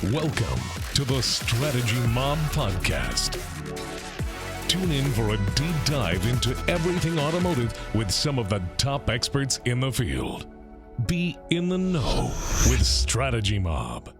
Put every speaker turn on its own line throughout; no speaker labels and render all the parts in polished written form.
Welcome to the Strategy Mob Podcast. Tune in for a deep dive into everything automotive with some of the top experts in the field. Be in the know with Strategy Mob.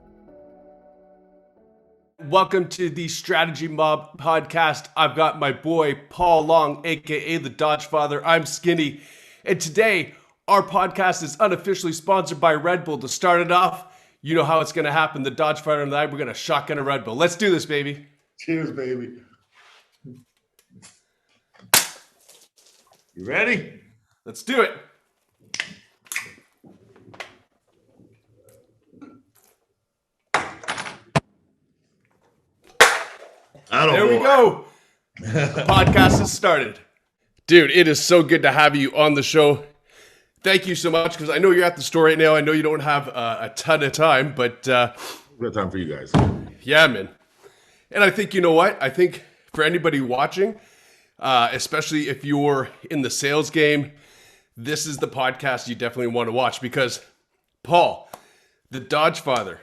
Welcome to the Strategy Mob Podcast. I've got my boy Paul Long, aka the Dodgefather. I'm Skinny. And today, our podcast is unofficially sponsored by Red Bull. To start it off, you know how it's going to happen. The Dodgefather and I, we're going to shotgun a Red Bull. Let's do this, baby.
Cheers, baby. You ready?
Let's do it. There we go. The podcast has started. Dude, it is so good to have you on the show. Thank you so much, because I know you're at the store right now. I know you don't have a ton of time, but...
we got time for you guys.
Yeah, man. And I think, you know what? I think for anybody watching, especially if you're in the sales game, this is the podcast you definitely want to watch, because Paul, the Dodgefather,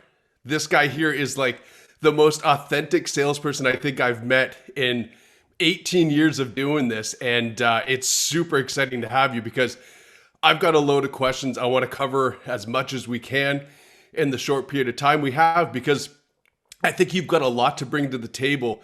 this guy here is like the most authentic salesperson I think I've met in 18 years of doing this. And it's super exciting to have you, because I've got a load of questions I want to cover as much as we can in the short period of time we have, because I think you've got a lot to bring to the table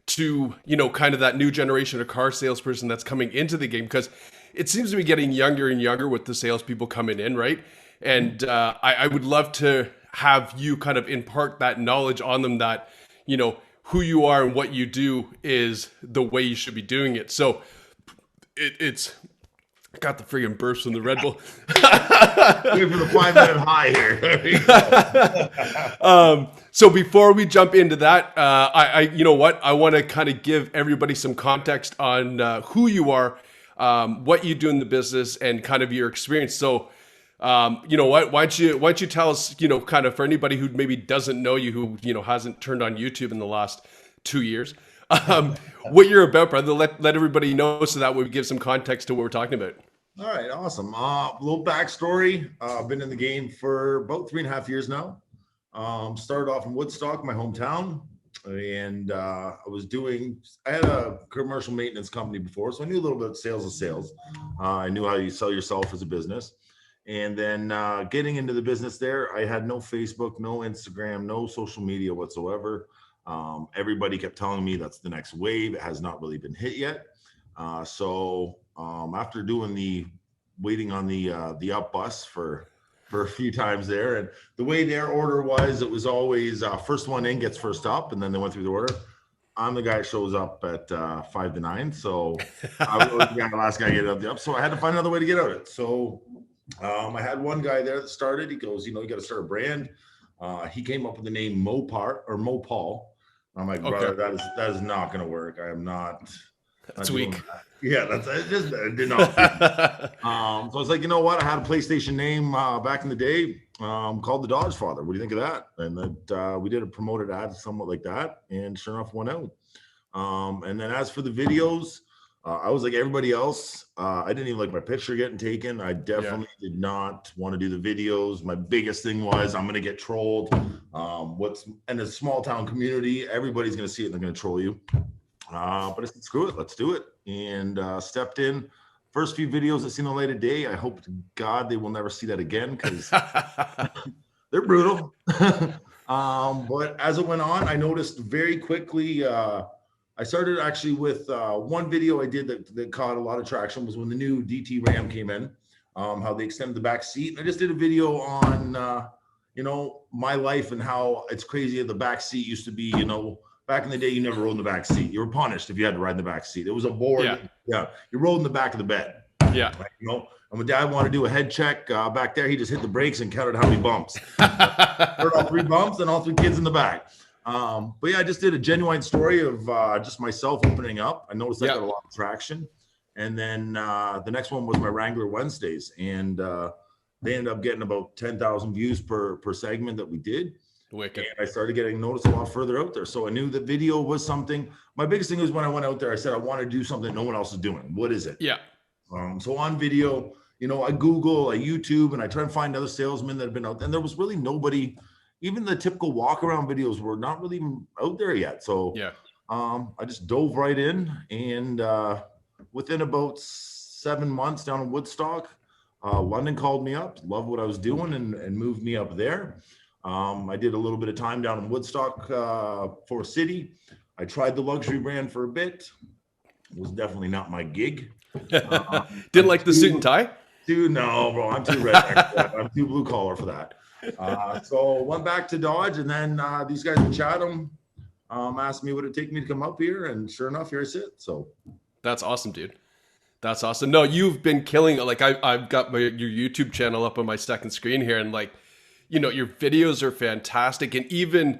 to, you know, kind of that new generation of car salesperson that's coming into the game, because it seems to be getting younger and younger with the salespeople coming in, right? And I would love to have you kind of impart that knowledge on them, that, you know, who you are and what you do is the way you should be doing it. So it's... I got the friggin' burst from the Red Bull.
Wait for the 5-minute high here.
So before we jump into that, I you know what? I want to kind of give everybody some context on who you are, what you do in the business, and kind of your experience. So, you know what? Why don't you tell us, you know, kind of for anybody who maybe doesn't know you, who, you know, hasn't turned on YouTube in the last 2 years, what you're about, brother. Let everybody know, so that way we give some context to what we're talking about.
All right, awesome. A little backstory. I've been in the game for about 3.5 years now. Started off in Woodstock, my hometown, and I had a commercial maintenance company before, so I knew a little bit of sales. I knew how you sell yourself as a business. And then getting into the business there, I had no Facebook, no Instagram, no social media whatsoever. Everybody kept telling me that's the next wave. It has not really been hit yet. So after waiting on the up bus for a few times there, and the way their order was, it was always first one in gets first up, and then they went through the order. I'm the guy that shows up at 5 to 9, so I was the last guy to get out the up. So I had to find another way to get out of it. So I had one guy there that started. He goes, you know, you got to start a brand. He came up with the name Mopal. I'm like, brother, that is not going to work. I am not.
That's weak.
That. Yeah, it did not. So I was like, you know what? I had a PlayStation name back in the day called the Dodgefather. What do you think of that? And that we did a promoted ad somewhat like that, and sure enough, went out. And then as for the videos, I was like everybody else. I didn't even like my picture getting taken. I definitely did not want to do the videos. My biggest thing was I'm going to get trolled. What's in a small town community, everybody's going to see it and they're going to troll you. But I said, screw it, let's do it. And stepped in. First few videos that seen the light of day, I hope to God they will never see that again, because they're brutal. But as it went on, I noticed very quickly, I started actually with one video I did that caught a lot of traction was when the new DT Ram came in, how they extended the back seat. And I just did a video on, you know, my life and how it's crazy. The back seat used to be, you know, back in the day, you never rode in the back seat. You were punished if you had to ride in the back seat. It was a board. Yeah. You rode in the back of the bed. Yeah. Right? You know, and when Dad wanted to do a head check back there, he just hit the brakes and counted how many bumps. Heard all 3 bumps and all 3 kids in the back. But yeah, I just did a genuine story of just myself opening up. I noticed that got a lot of traction. And then the next one was my Wrangler Wednesdays. And they ended up getting about 10,000 views per segment that we did.
Wicked. And
I started getting noticed a lot further out there. So I knew the video was something. My biggest thing was when I went out there, I said, I want to do something no one else is doing. What is it?
Yeah.
So on video, you know, I Google, I YouTube, and I try and find other salesmen that have been out there. And there was really nobody even the typical walk around videos were not really even out there yet. So
Yeah.
I just dove right in, and within about 7 months down in Woodstock, London called me up, loved what I was doing, and moved me up there. I did a little bit of time down in Woodstock for City. I tried the luxury brand for a bit. It was definitely not my gig.
Didn't like the suit and tie?
Dude, no, bro, I'm too redneck for that. I'm too blue collar for that. So went back to Dodge, and then these guys in Chatham asked me would it take me to come up here, and sure enough, here I sit. So
That's awesome, dude. That's awesome. No, you've been killing it. Like I've got your YouTube channel up on my second screen here, and like, you know, your videos are fantastic, and even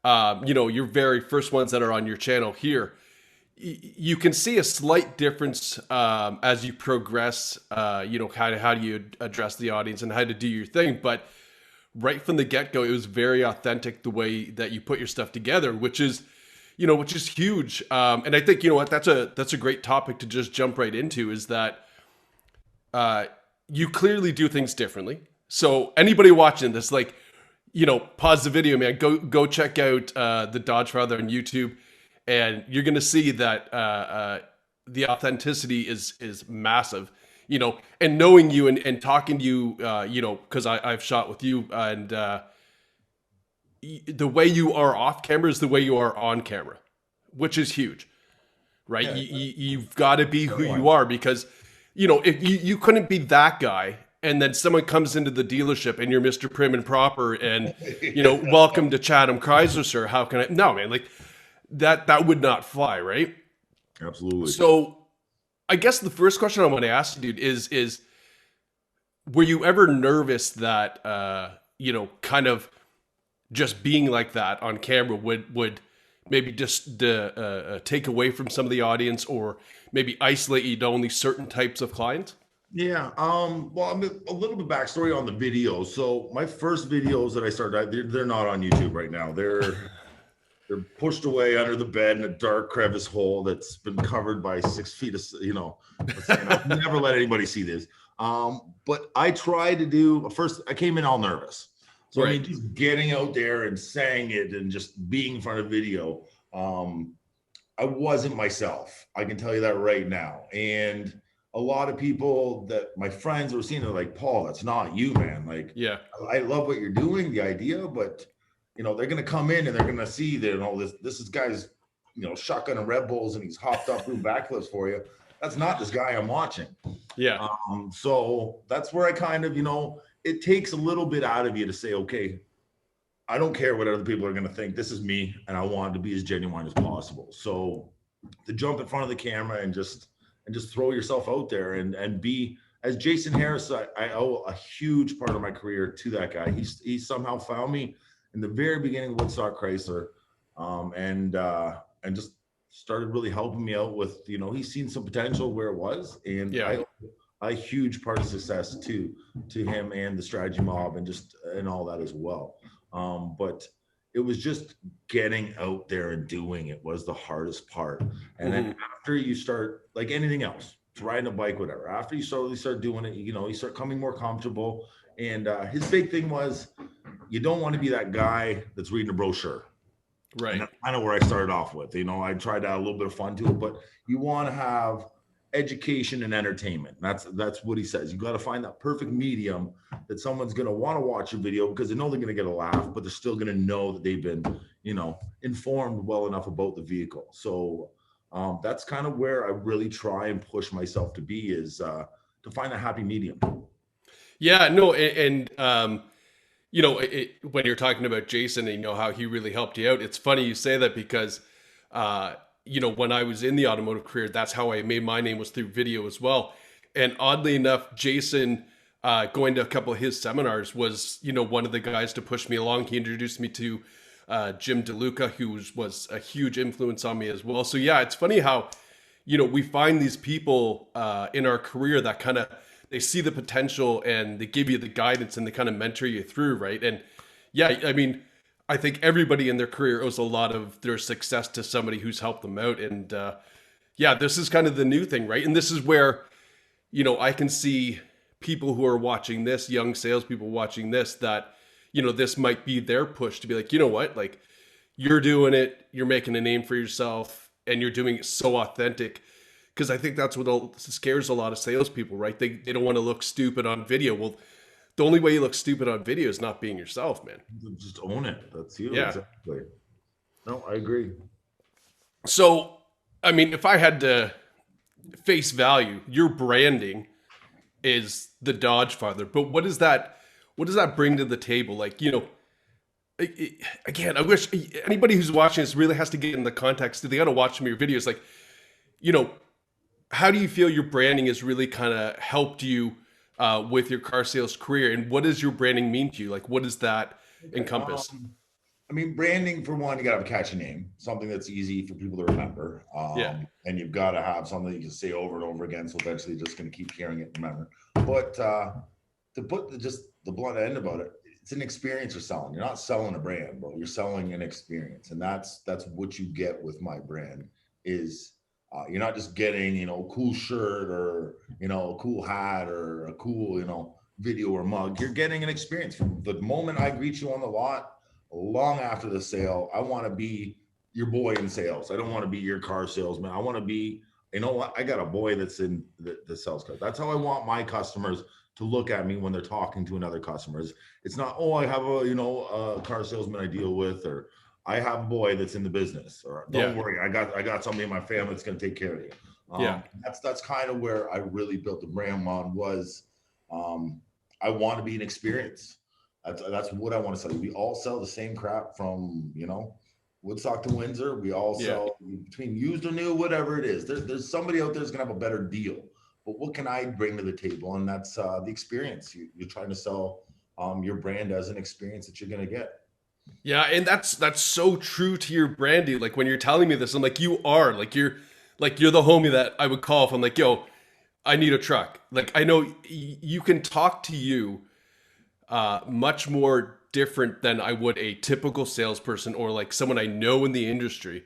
you know, your very first ones that are on your channel here, you can see a slight difference as you progress. You know, how do you address the audience and how to do your thing, but right from the get-go, it was very authentic the way that you put your stuff together, which is huge. And I think, you know what, that's a great topic to just jump right into, is that you clearly do things differently. So anybody watching this, like, you know, pause the video, man, go check out the Dodgefather on YouTube, and you're going to see that the authenticity is massive. You know, and knowing you and talking to you, you know, because I've shot with you, and the way you are off camera is the way you are on camera, which is huge, right? Yeah, you've got to be who you are, because, you know, if you couldn't be that guy, and then someone comes into the dealership and you're Mr. Prim and Proper, and, you know, welcome to Chatham Chrysler, sir. How can I? No, man, like that would not fly, right?
Absolutely.
So I guess the first question I want to ask you, dude, is were you ever nervous that, you know, kind of just being like that on camera would maybe just take away from some of the audience, or maybe isolate you to only certain types of clients?
Yeah. Well, I'm a little bit backstory on the videos. So my first videos that I started, they're not on YouTube right now. They're pushed away under the bed in a dark crevice hole that's been covered by 6 feet of, you know, I'll never let anybody see this. But I tried to do, first I came in all nervous. So right. I mean, just getting out there and saying it and just being in front of video, I wasn't myself. I can tell you that right now. And a lot of people that my friends were seeing, they're like, Paul, that's not you, man. Like, yeah, I love what you're doing, the idea, but you know, they're going to come in and they're going to see that, you know, this is guy's, you know, shotgun and Red Bulls, and he's hopped up through backflips for you. That's not this guy I'm watching. Yeah. So that's where I kind of, you know, it takes a little bit out of you to say, okay, I don't care what other people are going to think. This is me, and I want to be as genuine as possible. So to jump in front of the camera and just throw yourself out there and be, as Jason Harris, I owe a huge part of my career to that guy. He somehow found me in the very beginning of Woodstock Chrysler, and just started really helping me out with, you know, he's seen some potential where it was, and yeah. I owe a huge part of success to him and the strategy mob and all that as well. But it was just getting out there and doing it was the hardest part. And then after you start, like anything else, riding a bike, whatever, after you slowly start doing it, you know, you start coming more comfortable. And his big thing was, you don't want to be that guy that's reading a brochure. Right. And that's kind of where I started off with. You know, I tried to add a little bit of fun to it, but you want to have education and entertainment. That's what he says. You got to find that perfect medium that someone's going to want to watch your video because they know they're going to get a laugh, but they're still going to know that they've been, you know, informed well enough about the vehicle. So that's kind of where I really try and push myself to be, is to find a happy medium. Yeah, no. And you know, when you're talking about Jason and you know how he really helped you out, it's funny you say that because, you know, when I was in the automotive career, that's how I made my name, was through video as well. And oddly enough, Jason, going to a couple of his seminars, was, you know, one of the guys to push me along. He introduced me to Jim DeLuca, who was a huge influence on me as well. So yeah, it's funny how, you know, we find these people in our career that kind of, they see the potential and they give you the guidance and they kind of mentor you through, right? And yeah, I mean, I think everybody in their career owes a lot of their success to somebody who's helped them out. And yeah, this is kind of the new thing, right? And this is where, you know, I can see people who are watching this, young salespeople watching this, that,
this might be their push to be like, you know what, like you're doing it, you're making a name for yourself, and you're doing it so authentic. Because I think that's what scares a lot of salespeople, right? They don't want to look stupid on video. Well, the only way you look stupid on video is not being yourself, man.
Just own it. That's you.
Yeah.
Exactly. No, I agree.
So, I mean, if I had to face value, your branding is the Dodgefather, but what does that bring to the table? Like, again, I wish anybody who's watching this really has to get in the context. They got to watch some of your videos. Like, how do you feel your branding has really kind of helped you with your car sales career, and what does your branding mean to you? Like, what does that encompass?
I mean, branding, for one, you got to have a catchy name, something that's easy for people to remember. And you've got to have something you can say over and over again. So eventually you're just going to keep hearing it and remember. But to put just the blunt end about it, it's an experience you're selling. You're not selling a brand, bro. You're selling an experience. And that's what you get with my brand is you're not just getting, a cool shirt or, a cool hat or a cool, video or mug. You're getting an experience from the moment I greet you on the lot. Long after the sale, I want to be your boy in sales. I don't want to be your car salesman. I want to be, I got a boy that's in the sales cars. That's how I want my customers to look at me when they're talking to another customer. It's not, I have a car salesman I deal with, or I have a boy that's in the business, or don't worry, I got somebody in my family that's going to take care of you. That's kind of where I really built the brand on was, I want to be an experience. That's what I want to sell. We all sell the same crap from, Woodstock to Windsor. We all sell between used or new, whatever it is. There's somebody out there that's going to have a better deal. But what can I bring to the table? And that's the experience. You're trying to sell your brand as an experience that you're going to get.
Yeah, and that's so true to your branding. Like when you're telling me this, I'm like, you're the homie that I would call if I'm like, yo, I need a truck. Like I know you can talk to you much more different than I would a typical salesperson or like someone I know in the industry.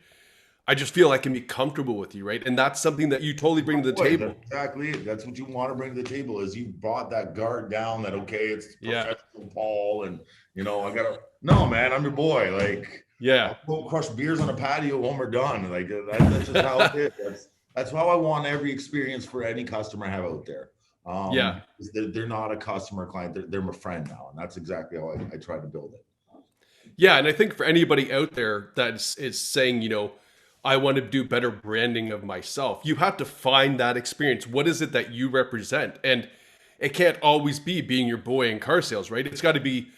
I just feel I can be comfortable with you, right? And that's something that you totally bring to the table.
That's exactly it. That's what you want to bring to the table is you brought that guard down that, okay, it's professional Paul and, no, man, I'm your boy. Like, I'll go crush beers on a patio when we're done. Like, that's just how it is. That's how I want every experience for any customer I have out there. They're not a customer client. They're my friend now. And that's exactly how I try to build it.
Yeah. And I think for anybody out there that is saying, I want to do better branding of myself, you have to find that experience. What is it that you represent? And it can't always be being your boy in car sales, right? It's got to be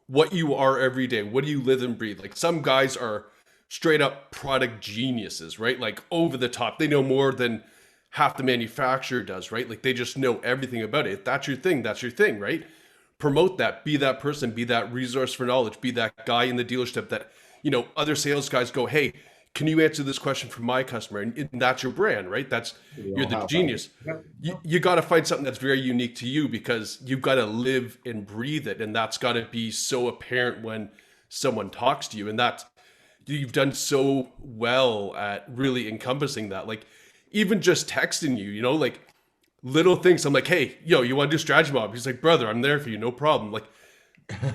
what you are every day. What do you live and breathe? Like some guys are straight up product geniuses, right? Like over the top. They know more than half the manufacturer does, right? Like they just know everything about it. If that's your thing, right? Promote that, be that person, be that resource for knowledge, be that guy in the dealership that, other sales guys go, hey, can you answer this question for my customer? And that's your brand, right? You're the genius. You got to find something that's very unique to you because you've got to live and breathe it. And that's got to be so apparent when someone talks to you. And you've done so well at really encompassing that. Like even just texting you, like little things. I'm like, hey, yo, you want to do strategy mob? He's like, brother, I'm there for you. No problem. Like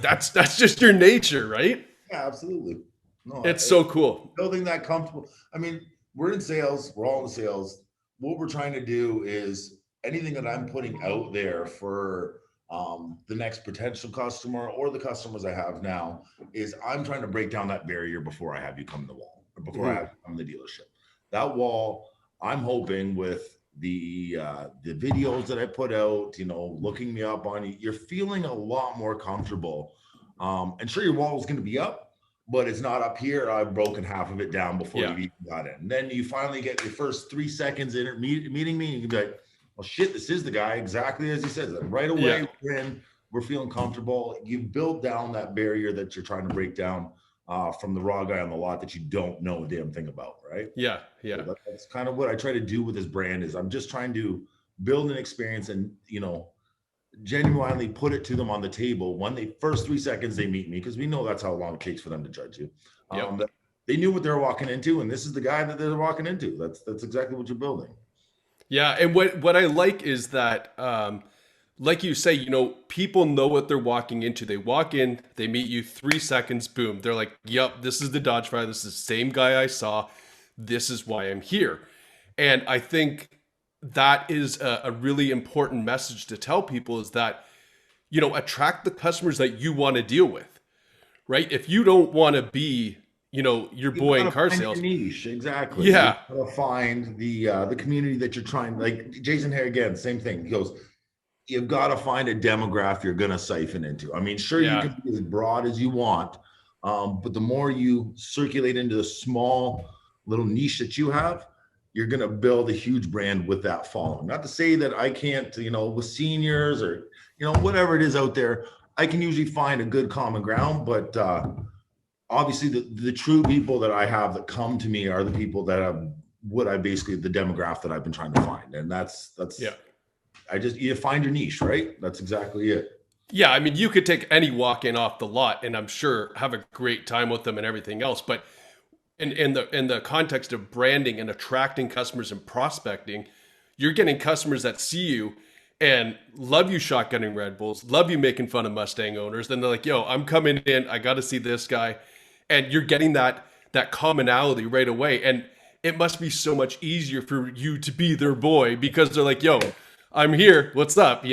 that's just your nature, right?
Yeah, absolutely. No,
it's so cool.
Building that comfortable. I mean, we're in sales. We're all in sales. What we're trying to do is anything that I'm putting out there for the next potential customer or the customers I have now is I'm trying to break down that barrier before I have you come to the wall or before I have you come to the dealership. That wall, I'm hoping with the videos that I put out, looking me up on, you're feeling a lot more comfortable. And sure, your wall is going to be up, but it's not up here. I've broken half of it down before you even got in. And then you finally get your first 3 seconds in meeting me, and you can be like, well, shit, this is the guy, exactly as he says. Right away, we're feeling comfortable. You build down that barrier that you're trying to break down from the raw guy on the lot that you don't know a damn thing about, right?
Yeah.
So that's kind of what I try to do with this brand is I'm just trying to build an experience and, genuinely put it to them on the table when they first 3 seconds they meet me, because we know that's how long it takes for them to judge you. They knew what they were walking into, and this is the guy that they're walking into. That's exactly what you're building.
Yeah, and what I like is that like you say, people know what they're walking into. They walk in, they meet you, 3 seconds, boom. They're like, yep, this is the Dodgefather. This is the same guy I saw. This is why I'm here. And I think that is a really important message to tell people, is that, attract the customers that you want to deal with, right? If you don't want to be, your boy in car sales.
Niche, exactly.
Yeah.
You gotta find the community that you're trying, like Jason here again, same thing. He goes, you've got to find a demographic you're going to siphon into. I mean, sure, you can be as broad as you want, but the more you circulate into the small little niche that you have, you're going to build a huge brand with that following. Not to say that I can't, with seniors or, whatever it is out there, I can usually find a good common ground, but obviously the true people that I have that come to me are the people that have the demographic that I've been trying to find. And that's you find your niche, right? That's exactly it.
Yeah, I mean, you could take any walk-in off the lot and I'm sure have a great time with them and everything else. But in the context of branding and attracting customers and prospecting, you're getting customers that see you and love you shotgunning Red Bulls, love you making fun of Mustang owners. Then they're like, yo, I'm coming in, I got to see this guy. And you're getting that commonality right away. And it must be so much easier for you to be their boy because they're like, yo, I'm here. What's up?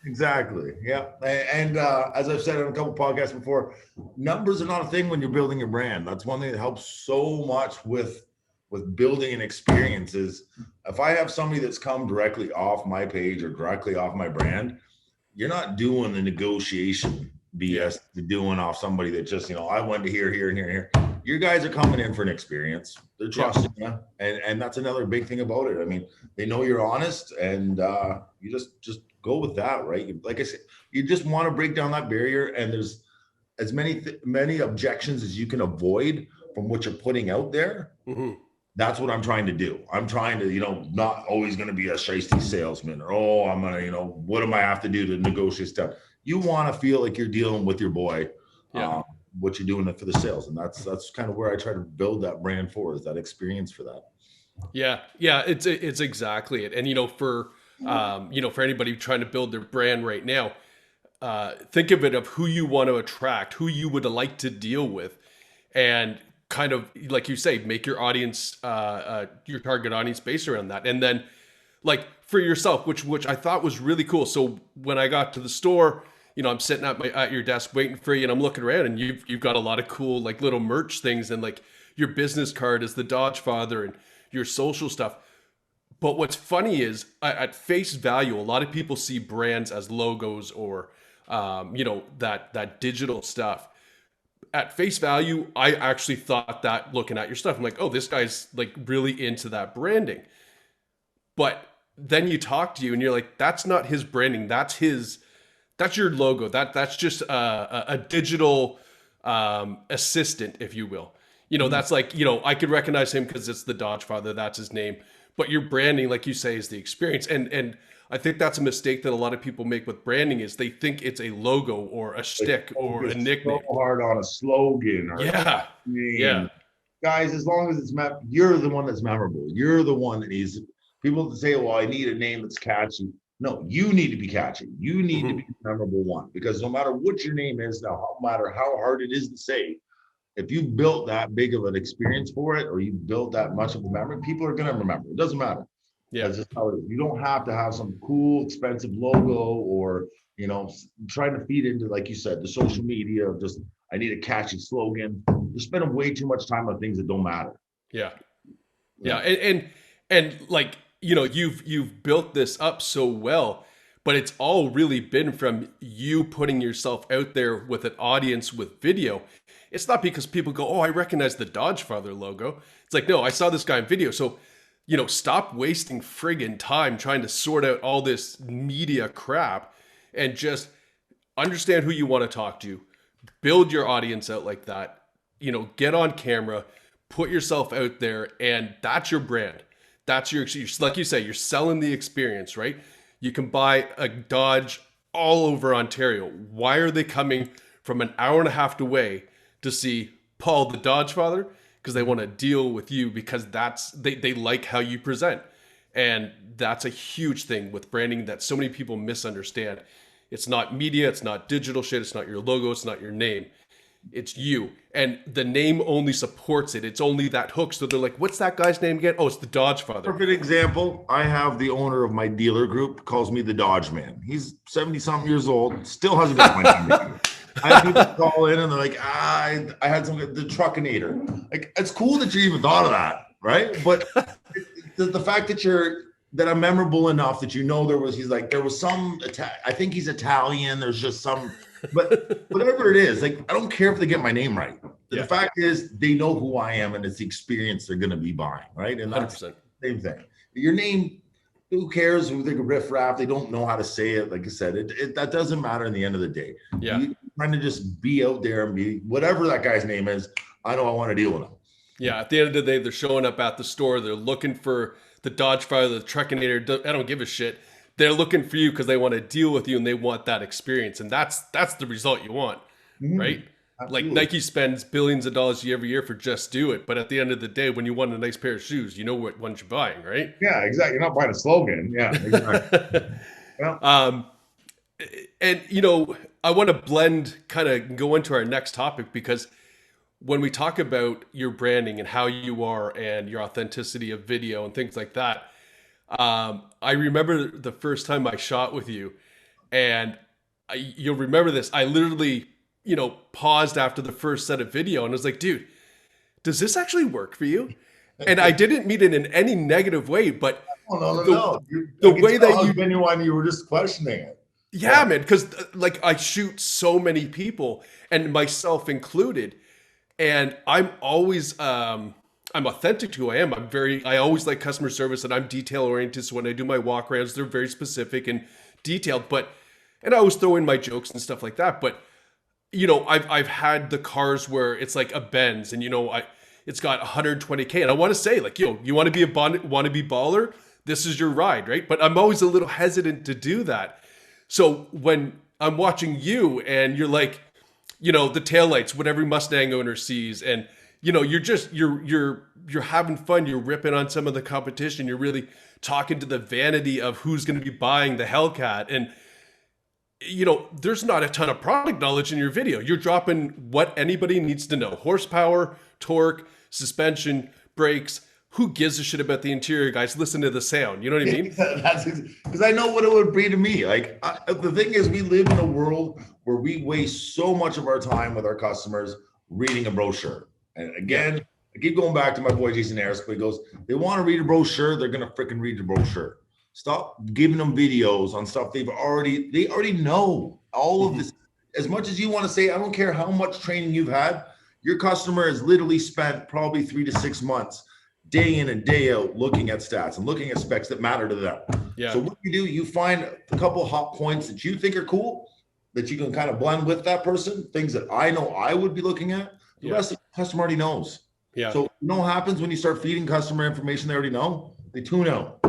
Exactly. Yeah. And as I've said on a couple podcasts before, numbers are not a thing when you're building your brand. That's one thing that helps so much with building an experience. Is if I have somebody that's come directly off my page or directly off my brand, you're not doing the negotiation BS you're doing off somebody that just, I went to here, and here, and here. Your guys are coming in for an experience. They're trusting you. And that's another big thing about it. I mean, they know you're honest, and you just go with that, right? Like I said, you just want to break down that barrier, and there's as many objections as you can avoid from what you're putting out there.
Mm-hmm.
That's what I'm trying to do. I'm trying to, not always going to be a shiesty salesman or, I'm going to, what do I have to do to negotiate stuff? You want to feel like you're dealing with your boy, what you're doing for the sales. And that's kind of where I try to build that brand for, is that experience for that.
Yeah. Yeah. It's exactly it. And, for anybody trying to build their brand right now, think of it of who you want to attract, who you would like to deal with, and kind of, like you say, make your audience, your target audience based around that. And then like for yourself, which I thought was really cool. So when I got to the store, I'm sitting at your desk waiting for you, and I'm looking around, and you've got a lot of cool like little merch things, and like your business card is the Dodgefather and your social stuff. But what's funny is at face value, a lot of people see brands as logos or, that digital stuff. At face value, I actually thought that looking at your stuff, I'm like, oh, this guy's like really into that branding. But then you talk to you and you're like, that's not his branding. That's your logo. That's just a digital assistant, if you will. That's like, I could recognize him because it's the Dodgefather. That's his name. But your branding, like you say, is the experience. And I think that's a mistake that a lot of people make with branding, is they think it's a logo or a shtick or a nickname.
So hard on a slogan or a name.
Yeah.
Guys, as long as it's you're the one that's memorable. You're the one that needs people to say, well, I need a name that's catchy. No, you need to be catchy. You need to be the memorable one, because no matter what your name is now, no matter how hard it is to say, if you built that big of an experience for it, or you built that much of a memory, people are going to remember. It doesn't matter. Yeah, that's just how it is. You don't have to have some cool, expensive logo or, trying to feed into, like you said, the social media of just, I need a catchy slogan. You're spending way too much time on things that don't matter.
Yeah. Yeah. And like, you've built this up so well, but it's all really been from you putting yourself out there with an audience with video. It's not because people go, oh, I recognize the Dodgefather logo. It's like, no, I saw this guy in video. So, stop wasting friggin' time trying to sort out all this media crap and just understand who you want to talk to. Build your audience out like that. Get on camera, put yourself out there, and that's your brand. That's your, like you say, you're selling the experience, right? You can buy a Dodge all over Ontario. Why are they coming from an hour and a half away to see Paul the Dodgefather? Because they want to deal with you, because they like how you present. And that's a huge thing with branding that so many people misunderstand. It's not media, it's not digital shit, it's not your logo, it's not your name. It's you. And the name only supports it. It's only that hook. So they're like, what's that guy's name again? Oh, it's the Dodgefather.
Perfect example. I have the owner of my dealer group calls me the Dodge Man. He's 70-something years old, still hasn't got my name. I have people call in and they're like, I had the Truckinator. Like, it's cool that you even thought of that, right? But the fact that I'm memorable enough that there was some, I think he's Italian. There's just some, but whatever it is, like, I don't care if they get my name right. The fact is they know who I am and it's the experience they're going to be buying, right? And that's 100%. The same thing. Your name, who cares who they can riff rap? They don't know how to say it. Like I said, that doesn't matter in the end of the day.
Yeah.
You're trying to just be out there and be whatever that guy's name is. I know I want to deal with him.
Yeah. At the end of the day, they're showing up at the store. They're looking for the Dodgefather, the Truckinator. I don't give a shit. They're looking for you because they want to deal with you and they want that experience. And that's the result you want, right? Absolutely. Like Nike spends billions of dollars every year for Just Do It. But at the end of the day, when you want a nice pair of shoes, you know what ones you're buying, right?
Yeah, exactly. You're not buying a slogan. Yeah, exactly.
And, I want to kind of go into our next topic because when we talk about your branding and how you are and your authenticity of video and things like that, I remember the first time I shot with you, and you'll remember this. I literally, paused after the first set of video and was like, dude, does this actually work for you? And I didn't mean it in any negative way, but
no.
The way that
you were just questioning it.
Yeah, man, because I shoot so many people and myself included, and I'm always I'm authentic to who I am. I always like customer service and I'm detail oriented. So when I do my walk arounds, they're very specific and detailed, and I always throw in my jokes and stuff like that. But, I've had the cars where it's like a Benz and, it's got 120K and I want to say you want to be a wannabe baller? This is your ride, right? But I'm always a little hesitant to do that. So when I'm watching you and you're like, the taillights, what every Mustang owner sees, and you're having fun, you're ripping on some of the competition, you're really talking to the vanity of who's going to be buying the Hellcat, and there's not a ton of product knowledge in your video. You're dropping what anybody needs to know: horsepower, torque, suspension, brakes. Who gives a shit about the interior, guys? Listen to the sound. You know what I mean?
That's because I know what it would be to me. The thing is, we live in a world where we waste so much of our time with our customers reading a brochure. And again, I keep going back to my boy Jason Harris, but he goes, they want to read a brochure, they're gonna freaking read the brochure. Stop giving them videos on stuff they already know all of this. As much as you want to say, I don't care how much training you've had, your customer has literally spent probably 3 to 6 months day in and day out looking at stats and looking at specs that matter to them.
Yeah.
So what you find a couple of hot points that you think are cool, that you can kind of blend with that person, things that I know I would be looking at. The rest of the customer already knows. Yeah. So what happens when you start feeding customer information they already know? They tune out.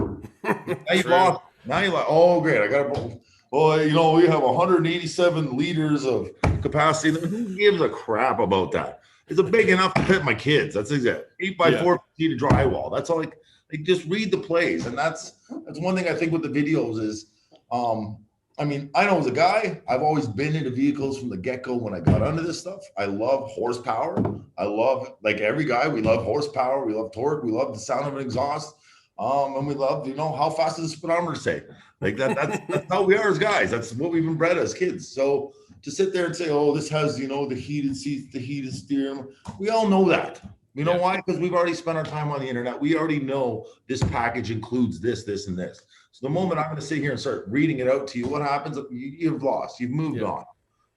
Now you've lost. Now you're like, oh great, I got to. Well, we have 187 liters of capacity. Who gives a crap about that? It's big enough to fit my kids. That's exactly 8x4 feet of drywall. That's all. Like just read the plays, and that's one thing I think with the videos is. I know as a guy, I've always been into vehicles from the get-go when I got into this stuff. I love horsepower. I love, like every guy, we love horsepower. We love torque. We love the sound of an exhaust. And we love, how fast does the speedometer say? Like that's how we are as guys. That's what we've been bred as kids. So to sit there and say, oh, this has, the heated seats, the heated steering. We all know that. You know why? Because we've already spent our time on the internet. We already know this package includes this, this, and this. So the moment I'm going to sit here and start reading it out to you, what happens? You've lost. You've moved on.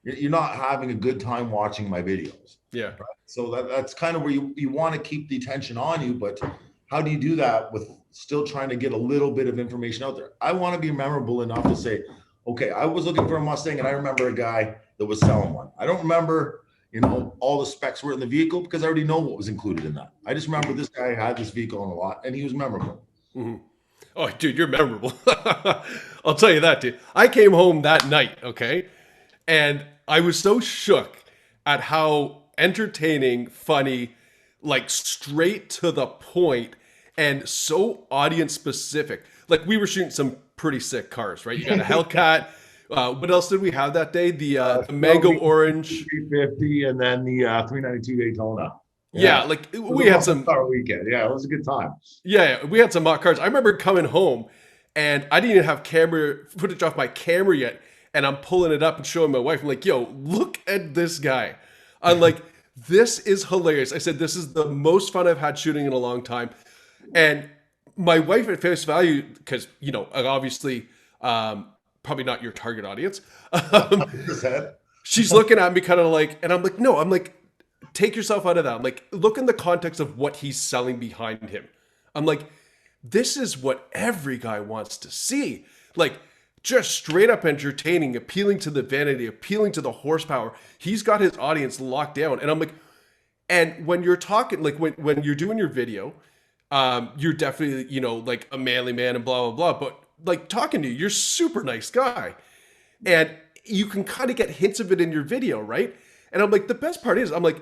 You're not having a good time watching my videos. Yeah. Right? So that's kind of where you want to keep the attention on you, but how do you do that with still trying to get a little bit of information out there? I want to be memorable enough to say, okay, I was looking for a Mustang and I remember a guy that was selling one. I don't remember, all the specs were in the vehicle because I already know what was included in that. I just remember this guy had this vehicle on a lot and he was memorable.
Mm-hmm. Oh, dude, you're memorable. I'll tell you that, dude. I came home that night, okay? And I was so shook at how entertaining, funny, straight to the point, and so audience specific. Like we were shooting some pretty sick cars, right? You got a Hellcat. What else did we have that day? The mango orange
350 and then the 392 Daytona.
Yeah, like we had some
car weekend. Yeah, it was a good time.
Yeah, we had some hot cars. I remember coming home and I didn't even have camera footage off my camera yet, and I'm pulling it up and showing my wife. I'm like, "Yo, look at this guy." I'm like, "This is hilarious." I said, "This is the most fun I've had shooting in a long time." And my wife at face value, because obviously, probably not your target audience. She's looking at me kind of like, and I'm like, "No," I'm like, take yourself out of that. I'm like, look in the context of what he's selling behind him. I'm like, this is what every guy wants to see. Like, just straight up entertaining, appealing to the vanity, appealing to the horsepower. He's got his audience locked down. And I'm like, and when you're talking, like when you're doing your video, you're definitely, like a manly man and blah, blah, blah. But like talking to you, you're a super nice guy. And you can kind of get hints of it in your video, right? And I'm like, the best part is, I'm like,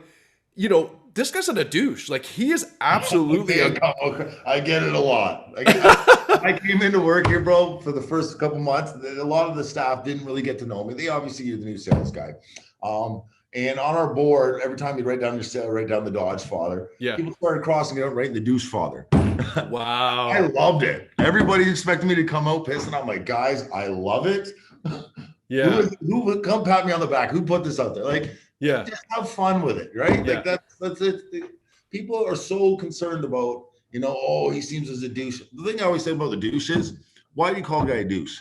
this guy's not a douche. Like, he is absolutely.
I get it a lot. I came into work here, bro, for the first couple months. A lot of the staff didn't really get to know me. They obviously, you're the new sales guy. And on our board, every time you write down the Dodgefather, people started crossing it out, writing the Douchefather.
Wow.
I loved it. Everybody expected me to come out pissed, and I'm like, guys, I love it.
Yeah.
Who would come pat me on the back? Who put this out there? Like, just have fun with it, right?
Yeah.
Like that's it. People are so concerned about, oh, he seems as a douche. The thing I always say about the douche is, why do you call a guy a douche?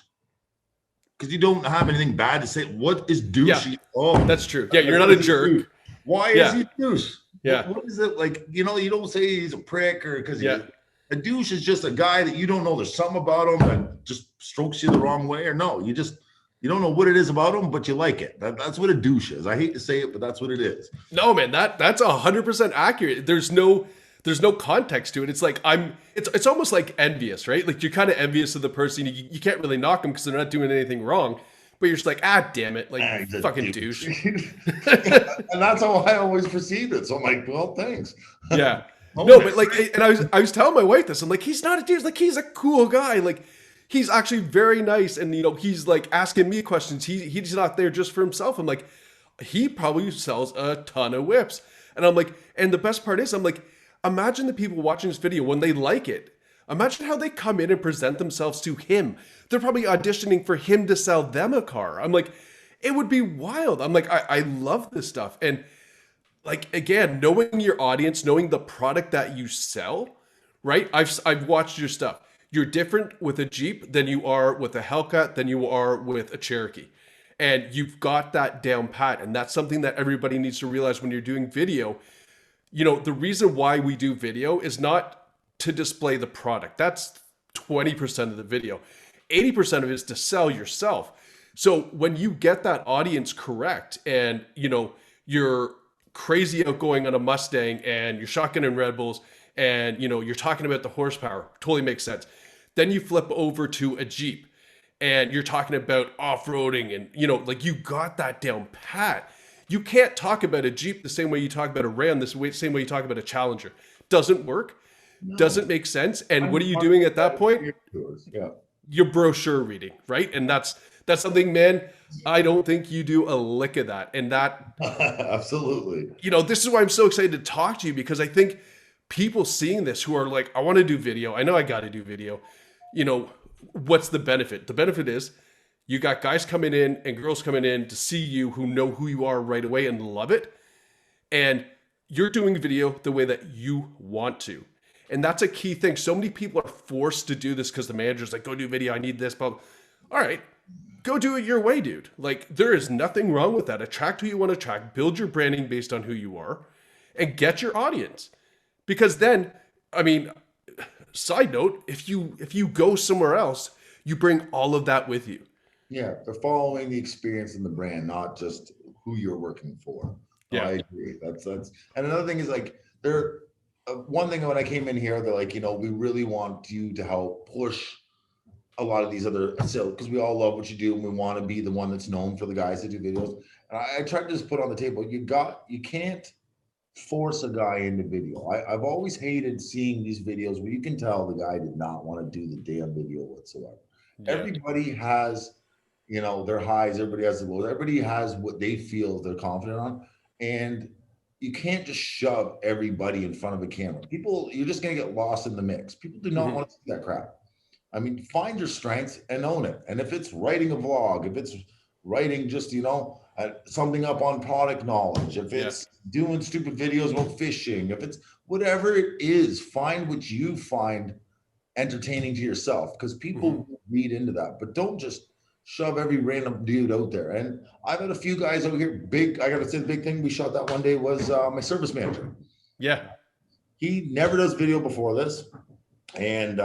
Because you don't have anything bad to say. What is douche?
Yeah.
Oh,
that's true. Yeah, you're not a jerk.
Why is he a douche?
Yeah.
What is it like? You don't say he's a prick or because a douche is just a guy that you don't know. There's something about him that just strokes you the wrong way, or no, you don't know what it is about him, but you like it. That's what a douche is. I hate to say it, but that's what it is.
No, man, that's 100% accurate. There's no context to it. It's like it's almost like envious, right? Like you're kind of envious of the person. You can't really knock them because they're not doing anything wrong, but you're just like, damn it, like fucking douche.
And that's how I always perceived it. So I'm like, well, thanks.
Yeah. No, but like, and I was telling my wife this. I'm like, he's not a douche. Like, he's a cool guy. Like, he's actually very nice, and he's like asking me questions. He's not there just for himself. I'm like, he probably sells a ton of whips, and I'm like, and the best part is, I'm like, imagine the people watching this video when they like it. Imagine how they come in and present themselves to him. They're probably auditioning for him to sell them a car. I'm like, it would be wild. I'm like, I love this stuff, and like again, knowing your audience, knowing the product that you sell, right? I've watched your stuff. You're different with a Jeep than you are with a Hellcat, than you are with a Cherokee. And you've got that down pat. And that's something that everybody needs to realize when you're doing video. The reason why we do video is not to display the product. That's 20% of the video. 80% of it is to sell yourself. So when you get that audience correct and, you're crazy outgoing on a Mustang and you're shotgunning Red Bulls and, you're talking about the horsepower, totally makes sense. Then you flip over to a Jeep and you're talking about off-roading and, like you got that down pat. You can't talk about a Jeep the same way you talk about a Ram, same way you talk about a Challenger. Doesn't work. No. Doesn't make sense. And what are you doing at that point?
Yeah.
You're brochure reading, right? And that's something, man, I don't think you do a lick of that. And that...
Absolutely.
This is why I'm so excited to talk to you, because I think people seeing this who are like, I want to do video. I know I got to do video. What's the benefit? The benefit is you got guys coming in and girls coming in to see you who know who you are right away and love it. And you're doing video the way that you want to. And that's a key thing. So many people are forced to do this because the manager's like, go do video. I need this. But all right, go do it your way, dude. Like, there is nothing wrong with that. Attract who you want to attract. Build your branding based on who you are and get your audience. Because then, I mean, side note, if you go somewhere else, you bring all of that with you.
Yeah, they're following the experience in the brand, not just who you're working for.
Yeah,
I agree. That's and another thing is like one thing when I came in here, they're like, we really want you to help push a lot of these other sales because we all love what you do and we want to be the one that's known for the guys that do videos. And I tried to just put on the table, you can't force a guy into video. I've always hated seeing these videos where you can tell the guy did not want to do the damn video whatsoever.
Yeah.
Everybody has, their highs. Everybody has the lows. Everybody has what they feel they're confident on. And you can't just shove everybody in front of a camera. People, you're just going to get lost in the mix. People do not want to see that crap. I mean, find your strengths and own it. And if it's writing a vlog, if it's writing just, something up on product knowledge, if it's doing stupid videos about fishing, if it's whatever it is, find what you find entertaining to yourself, because people read into that. But don't just shove every random dude out there. And I've had a few guys over here. I gotta say, the big thing we shot that one day was my service manager.
Yeah.
He never does video before this. And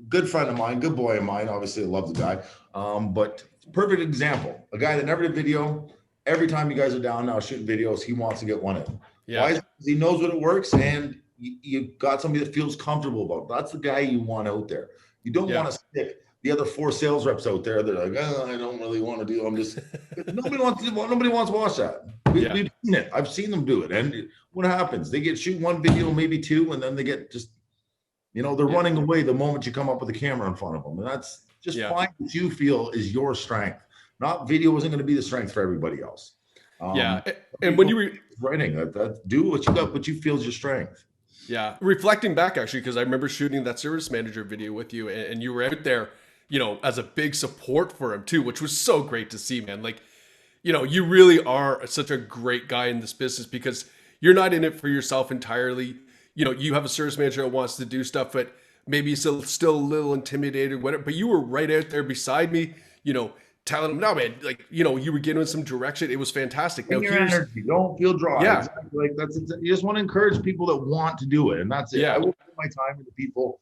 good friend of mine, good boy of mine. Obviously, I love the guy. But perfect example. A guy that never did video. Every time you guys are down now shooting videos, he wants to get one in.
Yeah.
Why? Because he knows what it works, and you got somebody that feels comfortable about it. That's the guy you want out there. You don't want to stick the other 4 sales reps out there. They're like, I don't really want to do. I'm just nobody wants to watch that. We've seen it. I've seen them do it. And what happens? They get shoot 1 video, maybe 2, and then they get just, they're running away the moment you come up with a camera in front of them. And that's just find what you feel is your strength. Not video isn't going to be the strength for everybody else.
And when you were
writing, do what you got, what you feel is your strength.
Yeah. Reflecting back, actually, because I remember shooting that service manager video with you, and you were out there, as a big support for him too, which was so great to see, man. Like, you really are such a great guy in this business, because you're not in it for yourself entirely. You have a service manager that wants to do stuff, but maybe he's still a little intimidated, whatever. But you were right out there beside me, telling him, no, man, like, you were giving some direction. It was fantastic. Now,
energy. Don't feel dry.
Yeah.
Exactly. Like you just want to encourage people that want to do it. And that's it.
Yeah.
I will put my time into people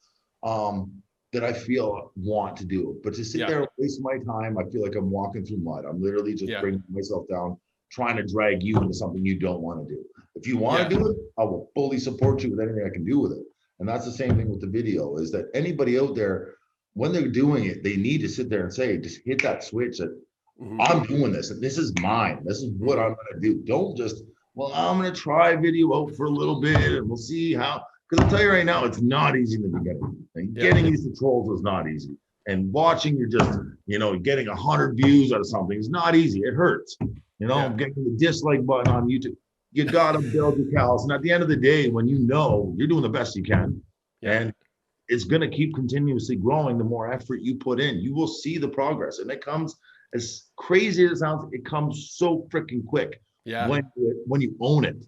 that I feel want to do it. But to sit there and waste my time, I feel like I'm walking through mud. I'm literally just bringing myself down, trying to drag you into something you don't want to do. If you want to do it, I will fully support you with anything I can do with it. And that's the same thing with the video, is that anybody out there, when they're doing it, they need to sit there and say, just hit that switch that I'm doing this. And this is mine. This is what I'm going to do. Don't just, I'm going to try video out for a little bit and we'll see how. Because I'll tell you right now, it's not easy in the beginning. And getting used to trolls is not easy. And watching you're just, getting 100 views out of something is not easy. It hurts. Getting the dislike button on YouTube. You got to build your cows. And at the end of the day, when you're doing the best you can, and it's going to keep continuously growing the more effort you put in, you will see the progress. And it comes, as crazy as it sounds, it comes so freaking quick when you own it.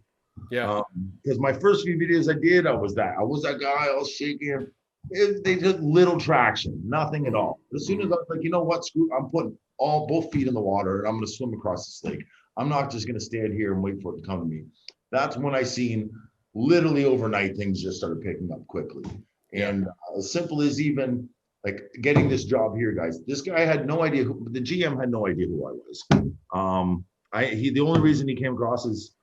Yeah.
Because my first few videos I did, I was that guy, I was shaking. They took little traction, nothing at all. As soon as I was like, you know what, screw, I'm putting both feet in the water and I'm going to swim across this lake. I'm not just going to stand here and wait for it to come to me. That's when I seen literally overnight things just started picking up quickly. And as simple as even like getting this job here, guys, this guy had no idea the GM had no idea who I was. The only reason he came across is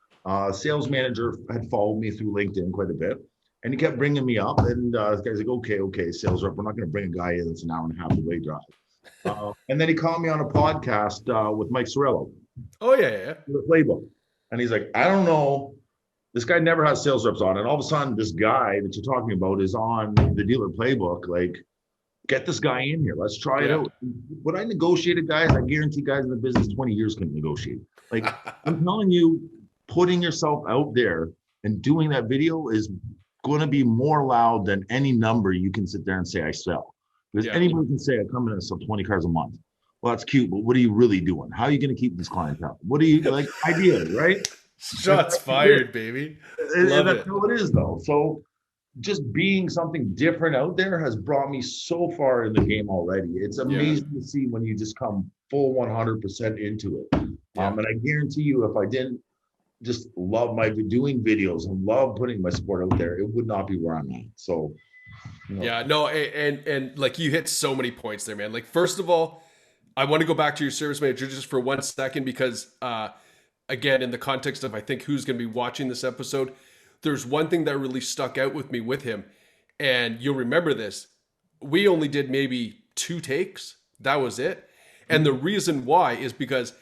sales manager had followed me through LinkedIn quite a bit. And he kept bringing me up, and this guy's like, okay, sales rep, we're not going to bring a guy in that's an hour and a half away drive. And then he called me on a podcast with Mike Cirillo.
Oh, yeah.
The playbook. And he's like, I don't know. This guy never has sales reps on. And all of a sudden, this guy that you're talking about is on the dealer playbook. Like, get this guy in here. Let's try it out. What I negotiated, guys, I guarantee guys in the business 20 years can negotiate. Like, I'm telling you, putting yourself out there and doing that video is going to be more loud than any number you can sit there and say I sell. Because anybody can say I come in and sell 20 cars a month. Well, that's cute, but what are you really doing? How are you going to keep these clients happy? What are you like? Ideas, right?
Shots fired, baby. Love
that's
it.
how it is, though. So just being something different out there has brought me so far in the game already. It's amazing to see when you just come full 100% into it. And I guarantee you, if I didn't just love doing videos and love putting my sport out there, it would not be where I'm at. So,
and like you hit so many points there, man. Like, first of all, I want to go back to your service manager just for 1 second, because again, in the context of, I think, who's going to be watching this episode, there's one thing that really stuck out with me with him, and you'll remember this. We only did maybe 2 takes. That was it. And the reason why is because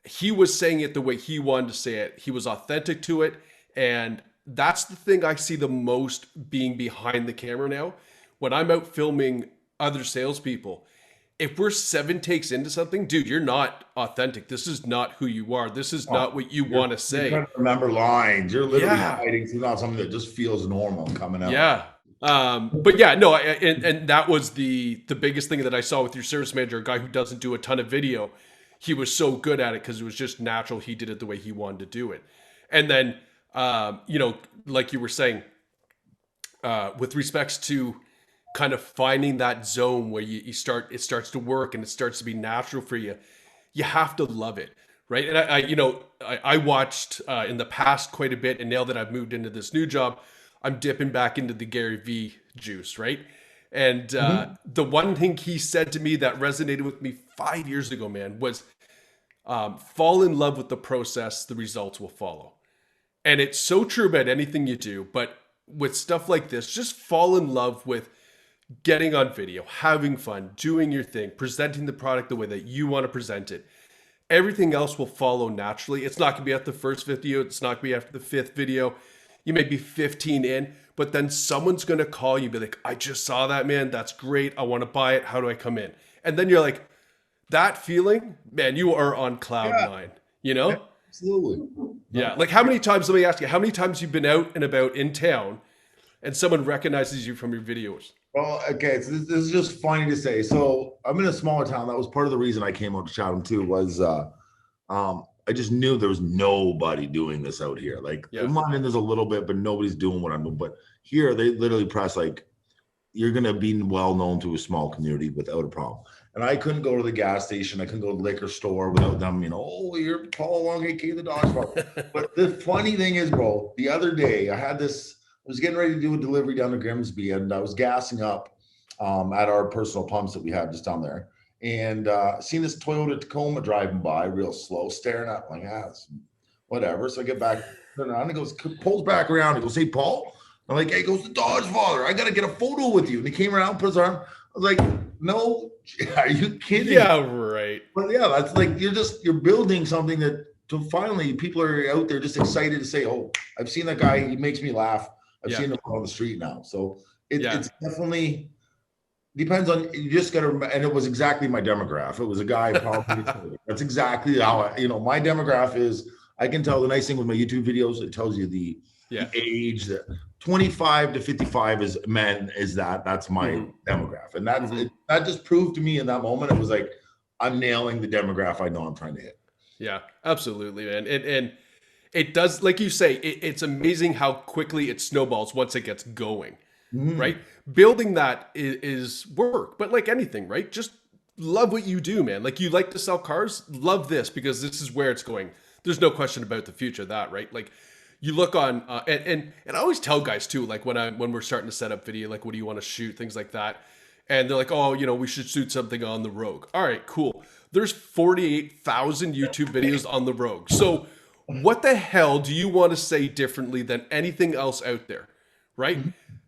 he was saying it the way he wanted to say it. He was authentic to it. And that's the thing I see the most being behind the camera now. When I'm out filming other salespeople, if we're 7 takes into something, dude, you're not authentic. This is not who you are. This is not what you want to say.
You're trying to remember lines. You're literally fighting through not something that just feels normal coming out.
Yeah. But yeah, no, and that was the biggest thing that I saw with your service manager, a guy who doesn't do a ton of video. He was so good at it because it was just natural. He did it the way he wanted to do it. And then, you know, like you were saying, with respects to kind of finding that zone where it starts to work and it starts to be natural for you, you have to love it. Right. And I watched in the past quite a bit. And now that I've moved into this new job, I'm dipping back into the Gary V juice. Right. And the one thing he said to me that resonated with me 5 years ago, man, was fall in love with the process, the results will follow. And it's so true about anything you do. But with stuff like this, just fall in love with getting on video, having fun, doing your thing, presenting the product the way that you want to present it. Everything else will follow naturally. It's not going to be at the first video. It's not going to be after the 5th video. You may be 15 in, but then someone's going to call you and be like, I just saw that, man. That's great. I want to buy it. How do I come in? And then you're like, that feeling, man, you are on cloud 9, you know?
Yeah, absolutely.
Yeah. Like how many times, let me ask you, how many times you've been out and about in town and someone recognizes you from your videos?
Well, okay, so this is just funny to say. So I'm in a smaller town. That was part of the reason I came out to Chatham too, was I just knew there was nobody doing this out here. Like in London, there's a little bit, but nobody's doing what I'm doing. But here, they literally press like, you're going to be well known to a small community without a problem. And I couldn't go to the gas station. I couldn't go to the liquor store without them, oh, you're Paul Long, aka the Dodgefather. But the funny thing is, bro, the other day I was getting ready to do a delivery down to Grimsby, and I was gassing up at our personal pumps that we have just down there. And seen this Toyota Tacoma driving by real slow, staring at me like, whatever. So I get back, turn around, and goes, pulls back around. He goes, hey, Paul. I'm like, hey, goes the Dodgefather. I got to get a photo with you. And he came around, put his arm. I was like, no, are you kidding?
Yeah, right.
But yeah, that's like, you're building something that to finally people are out there just excited to say, oh, I've seen that guy. He makes me laugh. I've seen him on the street now. So it's definitely depends on, you just got to, and it was exactly my demographic. It was a guy probably, that's exactly how my demographic is. I can tell the nice thing with my YouTube videos, it tells you the age that 25 to 55 is men, that's my demographic. And that just proved to me in that moment, it was like, I'm nailing the demographic I know I'm trying to hit.
Yeah, absolutely, man. And it does, like you say, it's amazing how quickly it snowballs once it gets going, right? Building that is work, but like anything, right? Just love what you do, man. Like you like to sell cars, love this because this is where it's going. There's no question about the future of that, right? Like you look on, and I always tell guys too, like when we're starting to set up video, like what do you want to shoot, things like that. And they're like, oh, we should shoot something on the Rogue. All right, cool. There's 48,000 YouTube videos on the Rogue. So what the hell do you want to say differently than anything else out there, right?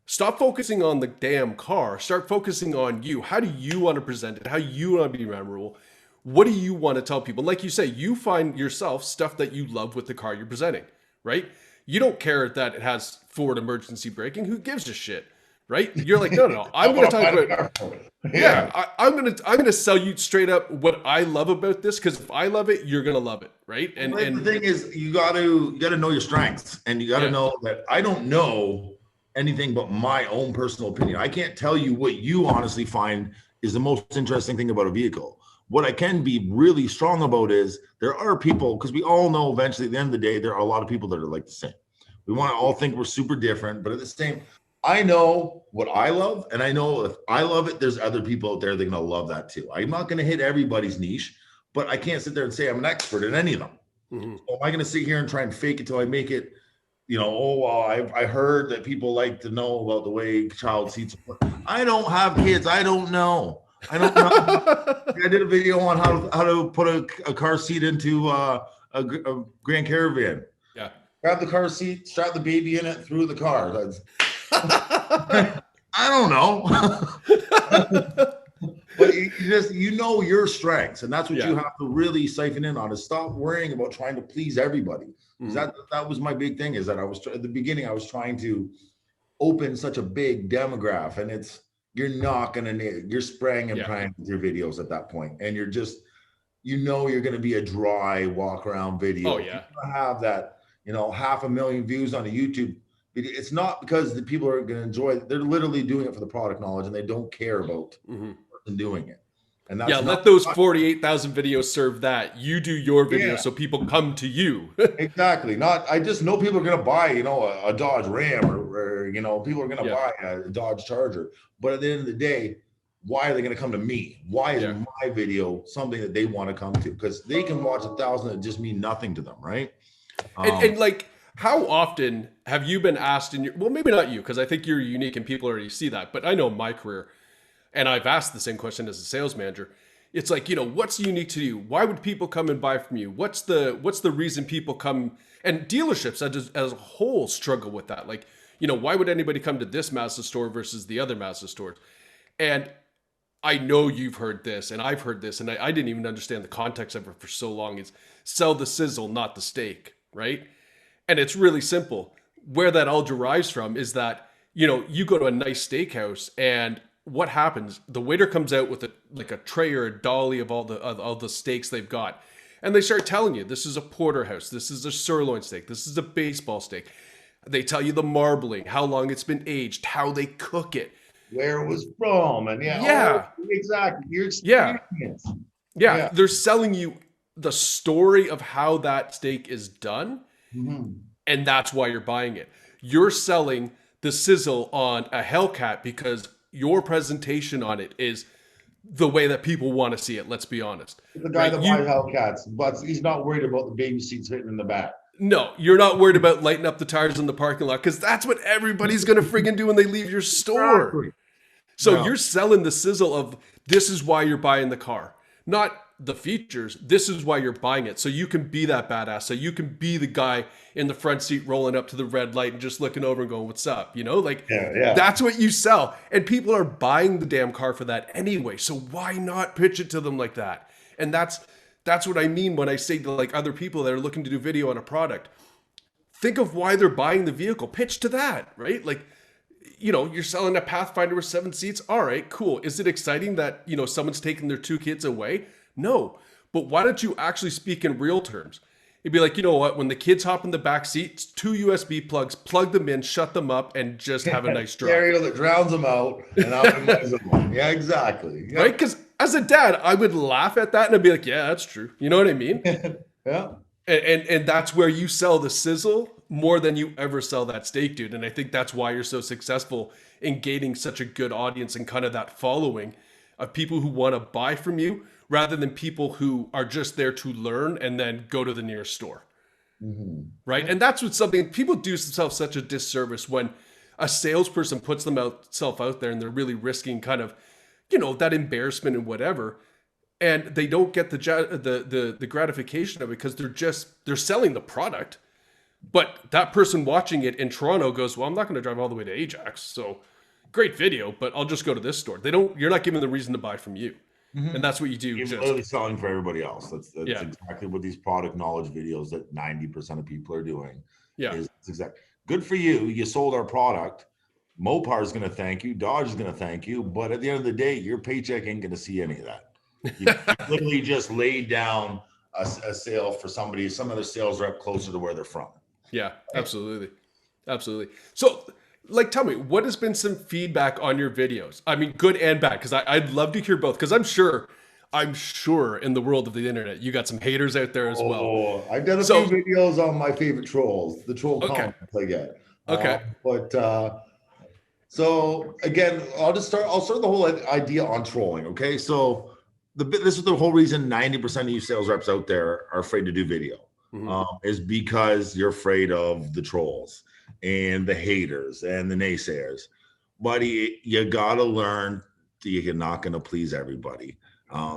Stop focusing on the damn car. Start focusing on you. How do you want to present it? How you want to be memorable? What do you want to tell people? Like you say, you find yourself stuff that you love with the car you're presenting, right? You don't care that it has forward emergency braking. Who gives a shit, right? You're like, no. I'm going to talk about, I'm going to sell you straight up what I love about this, because if I love it, you're going to love it, right? And
the thing is, you got to know your strengths, and you got to know that I don't know anything but my own personal opinion. I can't tell you what you honestly find is the most interesting thing about a vehicle. What I can be really strong about is there are people, because we all know eventually at the end of the day, there are a lot of people that are like the same. We want to all think we're super different, but at the same, I know what I love, and I know if I love it, there's other people out there that are going to love that too. I'm not going to hit everybody's niche, but I can't sit there and say I'm an expert in any of them. So am I going to sit here and try and fake it till I make it? I heard that people like to know about the way child seats. I don't have kids. I don't know. I did a video on how to put a car seat into a Grand Caravan. Yeah. Grab the car seat, strap the baby in it, through the car. I don't know. But you know your strengths, and that's what you have to really siphon in on, is stop worrying about trying to please everybody. 'Cause that was my big thing, is that at the beginning, I was trying to open such a big demographic, and you're not going to, you're spraying and praying with your videos at that point. And you're just, you're going to be a dry walk around video.
Oh yeah.
You have that, 500,000 views on a YouTube video. It's not because the people are going to enjoy it. They're literally doing it for the product knowledge, and they don't care about the person doing it. And that's
let those 48,000 videos serve that. You do your video so people come to you.
Exactly. I just know people are going to buy, a Dodge Ram or people are going to buy a Dodge Charger. But at the end of the day, why are they going to come to me? Why is my video something that they want to come to? Because they can watch 1,000 that just mean nothing to them, right?
And like, how often have you been asked well, maybe not you, because I think you're unique and people already see that, but I know my career, and I've asked the same question as a sales manager. It's like, what's unique to you? Why would people come and buy from you? What's the reason people come? And dealerships as a whole struggle with that. Like, why would anybody come to this Mazda store versus the other Mazda stores? And I know you've heard this, and I've heard this, and I didn't even understand the context of it for so long. It's sell the sizzle, not the steak, right? And it's really simple. Where that all derives from is that, you go to a nice steakhouse, and what happens? The waiter comes out with a tray or a dolly of all the steaks they've got. And they start telling you, this is a porterhouse, this is a sirloin steak, this is a baseball steak. They tell you the marbling, how long it's been aged, how they cook it,
where it was from, and exactly, your experience.
Yeah, they're selling you the story of how that steak is done, and that's why you're buying it. You're selling the sizzle on a Hellcat because your presentation on it is the way that people want to see it. Let's be honest.
The guy that buys Hellcats, but he's not worried about the baby seats fitting in the back.
No, you're not worried about lighting up the tires in the parking lot, because that's what everybody's going to friggin' do when they leave your store.
Exactly.
So you're selling the sizzle of, this is why you're buying the car, not the features. This is why you're buying it. So you can be that badass. So you can be the guy in the front seat rolling up to the red light and just looking over and going, what's up? That's what you sell. And people are buying the damn car for that anyway. So why not pitch it to them like that? And that's what I mean when I say to like other people that are looking to do video on a product. Think of why they're buying the vehicle. Pitch to that, right? Like, you're selling a Pathfinder with 7 seats. All right, cool. Is it exciting that, someone's taking their 2 kids away? No. But why don't you actually speak in real terms? It'd be like, you know what? When the kids hop in the back seat, 2 USB plugs, plug them in, shut them up, and just have a nice drive.
Stereo that drowns them out and optimizes them. Yeah, exactly. Yeah.
Right? Because as a dad, I would laugh at that and I'd be like, yeah, that's true. You know what I mean?
Yeah.
And that's where you sell the sizzle more than you ever sell that steak, dude. And I think that's why you're so successful in gaining such a good audience and kind of that following of people who want to buy from you rather than people who are just there to learn and then go to the nearest store. Right? And that's what something people do themselves such a disservice when a salesperson puts themselves out there and they're really risking kind of, that embarrassment and whatever. And they don't get the gratification of it because they're selling the product. But that person watching it in Toronto goes, well, I'm not going to drive all the way to Ajax. So great video, but I'll just go to this store. You're not giving them the reason to buy from you. And that's what you do.
You're literally selling for everybody else. That's exactly what these product knowledge videos that 90% of people are doing.
Yeah.
It's exactly. Good for you. You sold our product. Mopar is going to thank you. Dodge is going to thank you. But at the end of the day, your paycheck ain't going to see any of that. You literally just laid down a sale for some other sales rep closer to where they're from.
Yeah, absolutely. Absolutely. So, tell me, what has been some feedback on your videos? I mean, good and bad, because I'd love to hear both, because I'm sure in the world of the internet, you got some haters out there as well.
I've done a few videos on my favorite trolls, the troll comments I get.
Okay.
So again, I'll start the whole idea on trolling. Okay. So this is the whole reason 90% of you sales reps out there are afraid to do video. Is because you're afraid of the trolls and the haters and the naysayers. Buddy, you gotta learn that you're not gonna please everybody.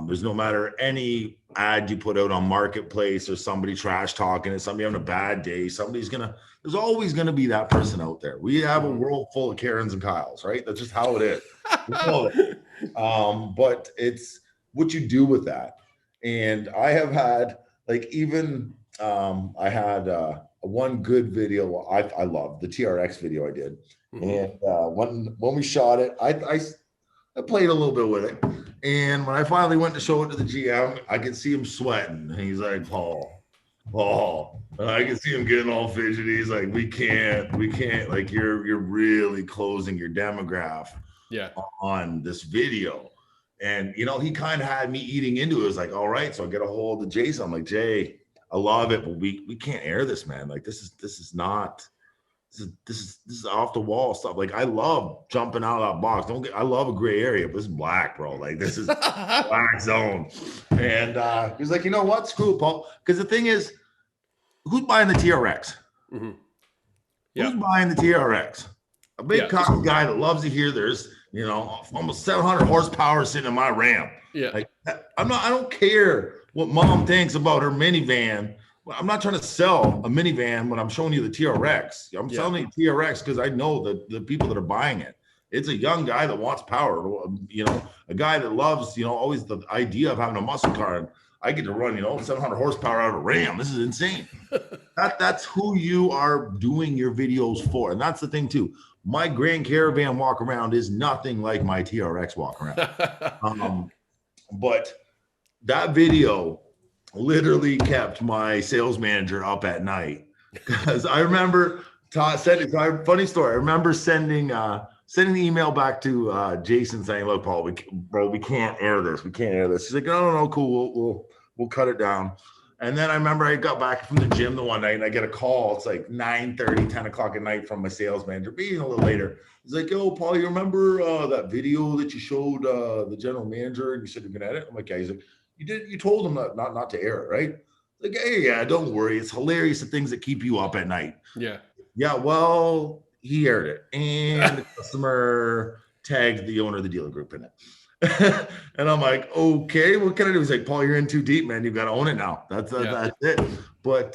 There's no matter any ad you put out on Marketplace or somebody trash talking it, somebody having a bad day, there's always gonna be that person out there. We have a world full of Karens and Kyles, right? That's just how it is. We know it. But it's what you do with that. And I have had even I had one good video I loved, the TRX video I did. And when we shot it, I played a little bit with it. And when I finally went to show it to the GM, I could see him sweating. And he's like, Paul. And I can see him getting all fidgety. He's like, we can't, like you're really closing your demographic on this video. And he kind of had me eating into it. It was like, all right, so I get a hold of Jason. I'm like, Jay, I love it, but we can't air this, man. Like this is off the wall stuff. Like I love jumping out of that box. I love a gray area, but this is black, bro. Like this is black zone. And he's like, you know what? Screw it, Paul. Because the thing is, who's buying the TRX? Who's buying the TRX? A big cocky guy that loves to hear there's almost 700 horsepower sitting in my Ram. Yeah. Like I don't care what mom thinks about her minivan. I'm not trying to sell a minivan when I'm showing you the TRX. I'm selling you TRX because I know the people that are buying it. It's a young guy that wants power, a guy that loves, always the idea of having a muscle car. And I get to run, 700 horsepower out of a Ram. This is insane. That's who you are doing your videos for. And that's the thing too. My Grand Caravan walk around is nothing like my TRX walk around. But that video literally kept my sales manager up at night because I remember funny story. I remember sending an email back to Jason saying, "Look, Paul, we can't air this. We can't air this." He's like, "No, cool. We'll cut it down." And then I remember I got back from the gym the one night and I get a call. It's like 9:30, 10 o'clock at night from my sales manager, being a little later. He's like, "Yo, Paul, you remember that video that you showed the general manager and you said you're gonna edit?" I'm like, "Yeah." He's like, You told him not to air it, right? Like, hey, yeah, don't worry. It's hilarious, the things that keep you up at night. Yeah. Yeah, well, he aired it. And the customer tagged the owner of the dealer group in it. And I'm like, okay, what can I do? He's like, Paul, you're in too deep, man. You've got to own it now. That's it. But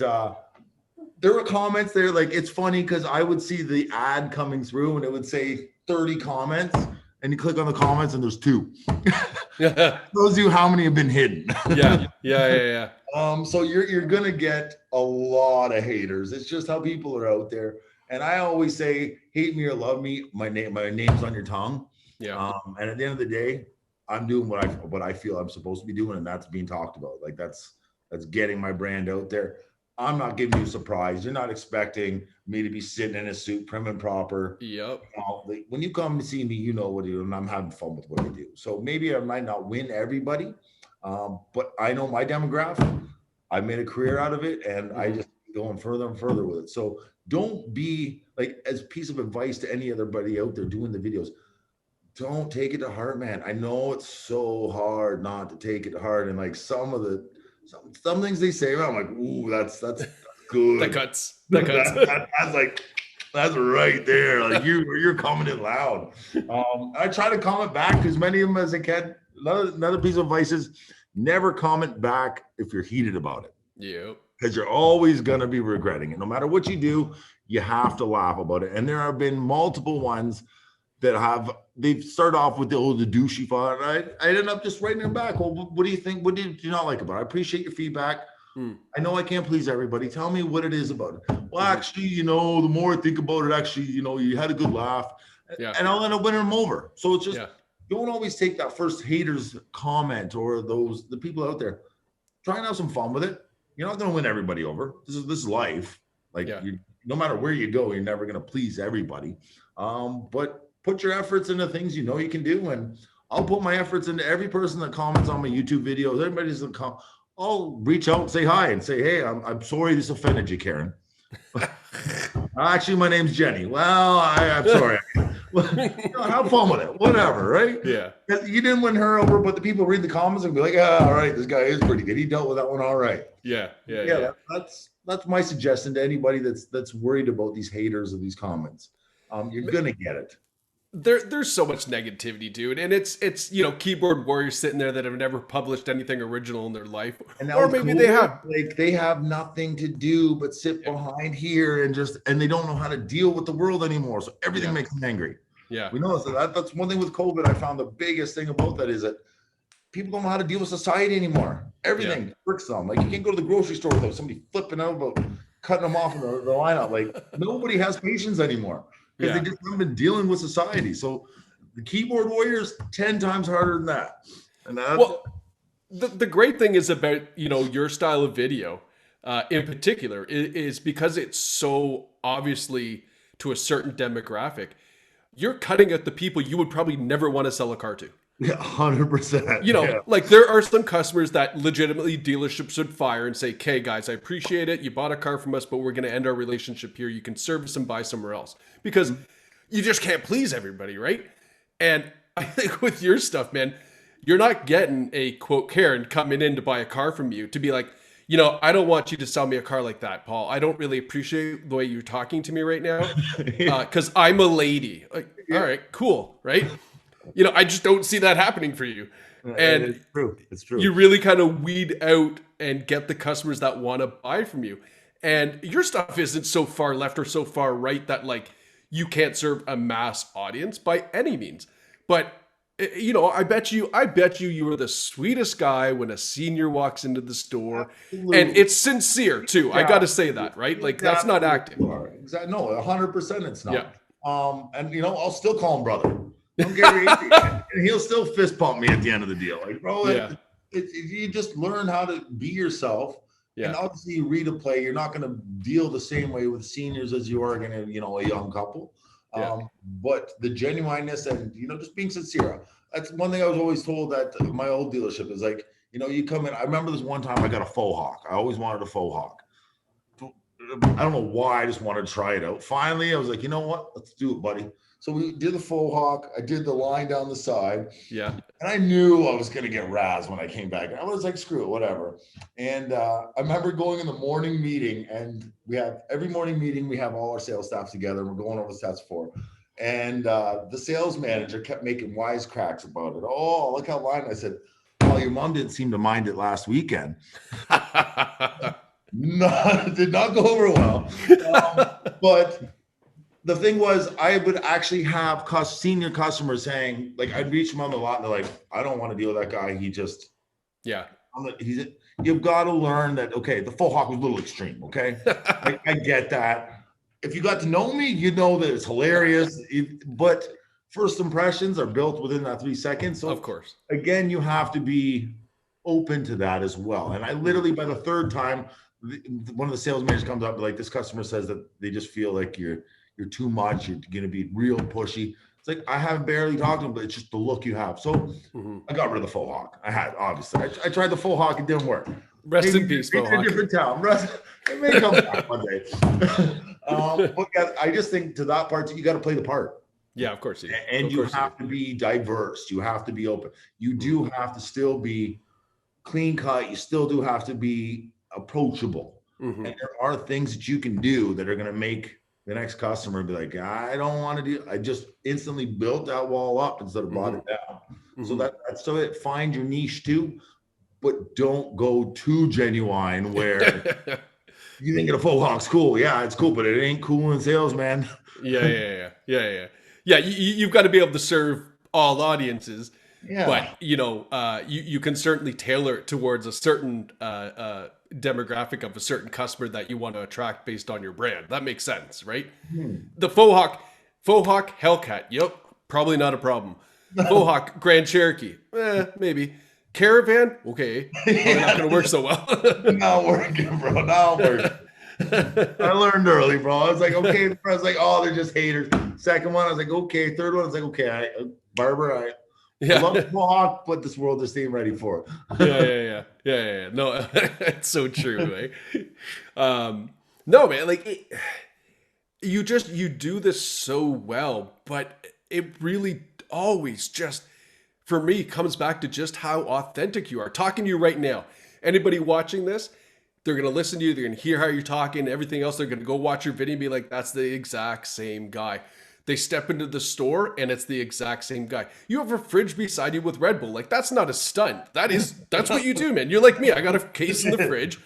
there were comments there. Like, it's funny because I would see the ad coming through and it would say 30 comments. And you click on the comments and there's 2. Shows you how many have been hidden. Yeah. So you're gonna get a lot of haters. It's just how people are out there. And I always say, hate me or love me, my name's on your tongue. Yeah. And at the end of the day, I'm doing what I feel I'm supposed to be doing, and that's being talked about. Like that's getting my brand out there. I'm not giving you a surprise. You're not expecting me to be sitting in a suit, prim and proper. Yep. When you come to see me, you know what I do, and I'm having fun with what I do. So maybe I might not win everybody, but I know my demographic. I made a career out of it, and I just going further and further with it. So don't be like, as a piece of advice to anybody out there doing the videos, don't take it to heart, man. I know it's so hard not to take it to heart, and like some things they say, I'm like, ooh, that's good. That cuts. That's right there. Like you're coming in loud. I try to comment back as many of them as I can. Another piece of advice is never comment back if you're heated about it. Yeah. Because you're always gonna be regretting it. No matter what you do, you have to laugh about it. And there have been multiple ones that they've started off with the Dodgefather. I ended up just writing them back. Well, what do you think? What did you not like about it? I appreciate your feedback. I know I can't please everybody. Tell me what it is about it. Well, actually, the more I think about it, actually, you had a good laugh. Yeah. And I'll end up winning them over. So it's just, don't always take that first haters comment or the people out there. Try and have some fun with it. You're not going to win everybody over. This is life. Like no matter where you go, you're never going to please everybody. But put your efforts into things you know you can do, and I'll put my efforts into every person that comments on my YouTube videos. Everybody's gonna come. I'll reach out and say hi and say, hey, I'm sorry this offended you, Karen. Actually, my name's Jenny. Well, I'm sorry. Have fun with it. Whatever, right? Yeah. You didn't win her over, but the people read the comments and be like, all right, this guy is pretty good. He dealt with that one all right. Yeah. That's my suggestion to anybody that's worried about these haters of these comments. You're gonna get it.
There's so much negativity, dude, and it's keyboard warriors sitting there that have never published anything original in their life, or maybe they have.
Like they have nothing to do but sit behind here and they don't know how to deal with the world anymore. So everything makes them angry. Yeah, we know that's one thing with COVID. I found the biggest thing about that is that people don't know how to deal with society anymore. Everything tricks them. Like you can't go to the grocery store without somebody flipping out about cutting them off in the lineup. Like nobody has patience anymore because they just haven't been dealing with society. So the keyboard warriors 10 times harder than that. And that's
the great thing is about, your style of video in particular is because it's so obviously to a certain demographic, you're cutting out the people you would probably never want to sell a car to.
Yeah, 100%.
Like there are some customers that legitimately dealerships would fire and say, okay, guys, I appreciate it. You bought a car from us, but we're going to end our relationship here. You can service and buy somewhere else because you just can't please everybody, right? And I think with your stuff, man, you're not getting a quote Karen coming in to buy a car from you to be like, I don't want you to sell me a car like that, Paul. I don't really appreciate the way you're talking to me right now because I'm a lady. Like, all right, cool, right? I just don't see that happening for you. And
it's true. It's true.
You really kind of weed out and get the customers that want to buy from you. And your stuff isn't so far left or so far right that like you can't serve a mass audience by any means. But I bet you were the sweetest guy when a senior walks into the store. Absolutely. And it's sincere too. Yeah. I got to say that, right? Like that's not acting.
Exactly. No, 100% it's not. Yeah. And I'll still call him brother. Don't get me, and he'll still fist pump me at the end of the deal. Like, bro, you just learn how to be yourself. Yeah. And obviously, you read a play. You're not going to deal the same way with seniors as you are going to, a young couple. But the genuineness and just being sincere. That's one thing I was always told at my old dealership is like, you come in. I remember this one time I got a faux hawk. I always wanted a faux hawk. I don't know why. I just wanted to try it out. Finally, I was like, you know what? Let's do it, buddy. So we did the faux hawk. I did the line down the side. Yeah. And I knew I was going to get razzed when I came back. And I was like, screw it, whatever. And I remember going in the morning meeting, and every morning meeting, we have all our sales staff together. And we're going over the stats for. And the sales manager kept making wisecracks about it. Oh, look how line. I said, oh, your mom didn't seem to mind it last weekend. No, it did not go over well. But the thing was, I would actually have senior customers saying, like, I'd reach them on the lot and they're like, I don't want to deal with that guy. He just, you've got to learn that, okay, the faux hawk was a little extreme, okay? I get that. If you got to know me, you know that it's hilarious. But first impressions are built within that 3 seconds. So, of course, again, you have to be open to that as well. And I literally, by the third time, one of the sales managers comes up and like, this customer says that they just feel like you're too much. You're going to be real pushy. It's like, I haven't barely talked to him, but it's just the look you have. So I got rid of the faux hawk. Obviously. I tried the faux hawk. It didn't work.
Rest in peace, faux hawk.
A different town. It may come back one day. But I just think to that part, you got to play the part.
Yeah, of course.
And you have to be diverse. You have to be open. You do have to still be clean cut. You still do have to be approachable. And there are things that you can do that are going to make the next customer be like, I don't want to do. I just instantly built that wall up instead of brought it down. So that's so it. Find your niche too, but don't go too genuine where you think a faux hawk's cool. Yeah, it's cool, but it ain't cool in sales, man. Yeah. You've got to be able to serve all audiences. Yeah. But you can certainly tailor it towards a certain demographic of a certain customer that you want to attract based on your brand. That makes sense, right? The faux hawk Hellcat, yep, probably not a problem. Faux hawk Grand Cherokee, maybe. Caravan, okay, probably not going to work so well. Not working, bro. Not working. I learned early, bro. I was like, okay. I was like, oh, they're just haters. Second one, I was like, okay. Third one, I was like, okay, Barber, I love the hawk, but this world just ain't ready for
it. Yeah. No, it's so true, right? No, man, like you do this so well, but it really always just, for me, comes back to just how authentic you are. Talking to you right now. Anybody watching this, they're going to listen to you. They're going to hear how you're talking, everything else. They're going to go watch your video and be like, that's the exact same guy. They step into the store and it's the exact same guy. You have a fridge beside you with Red Bull. Like, that's not a stunt. That's what you do, man. You're like me. I got a case in the fridge.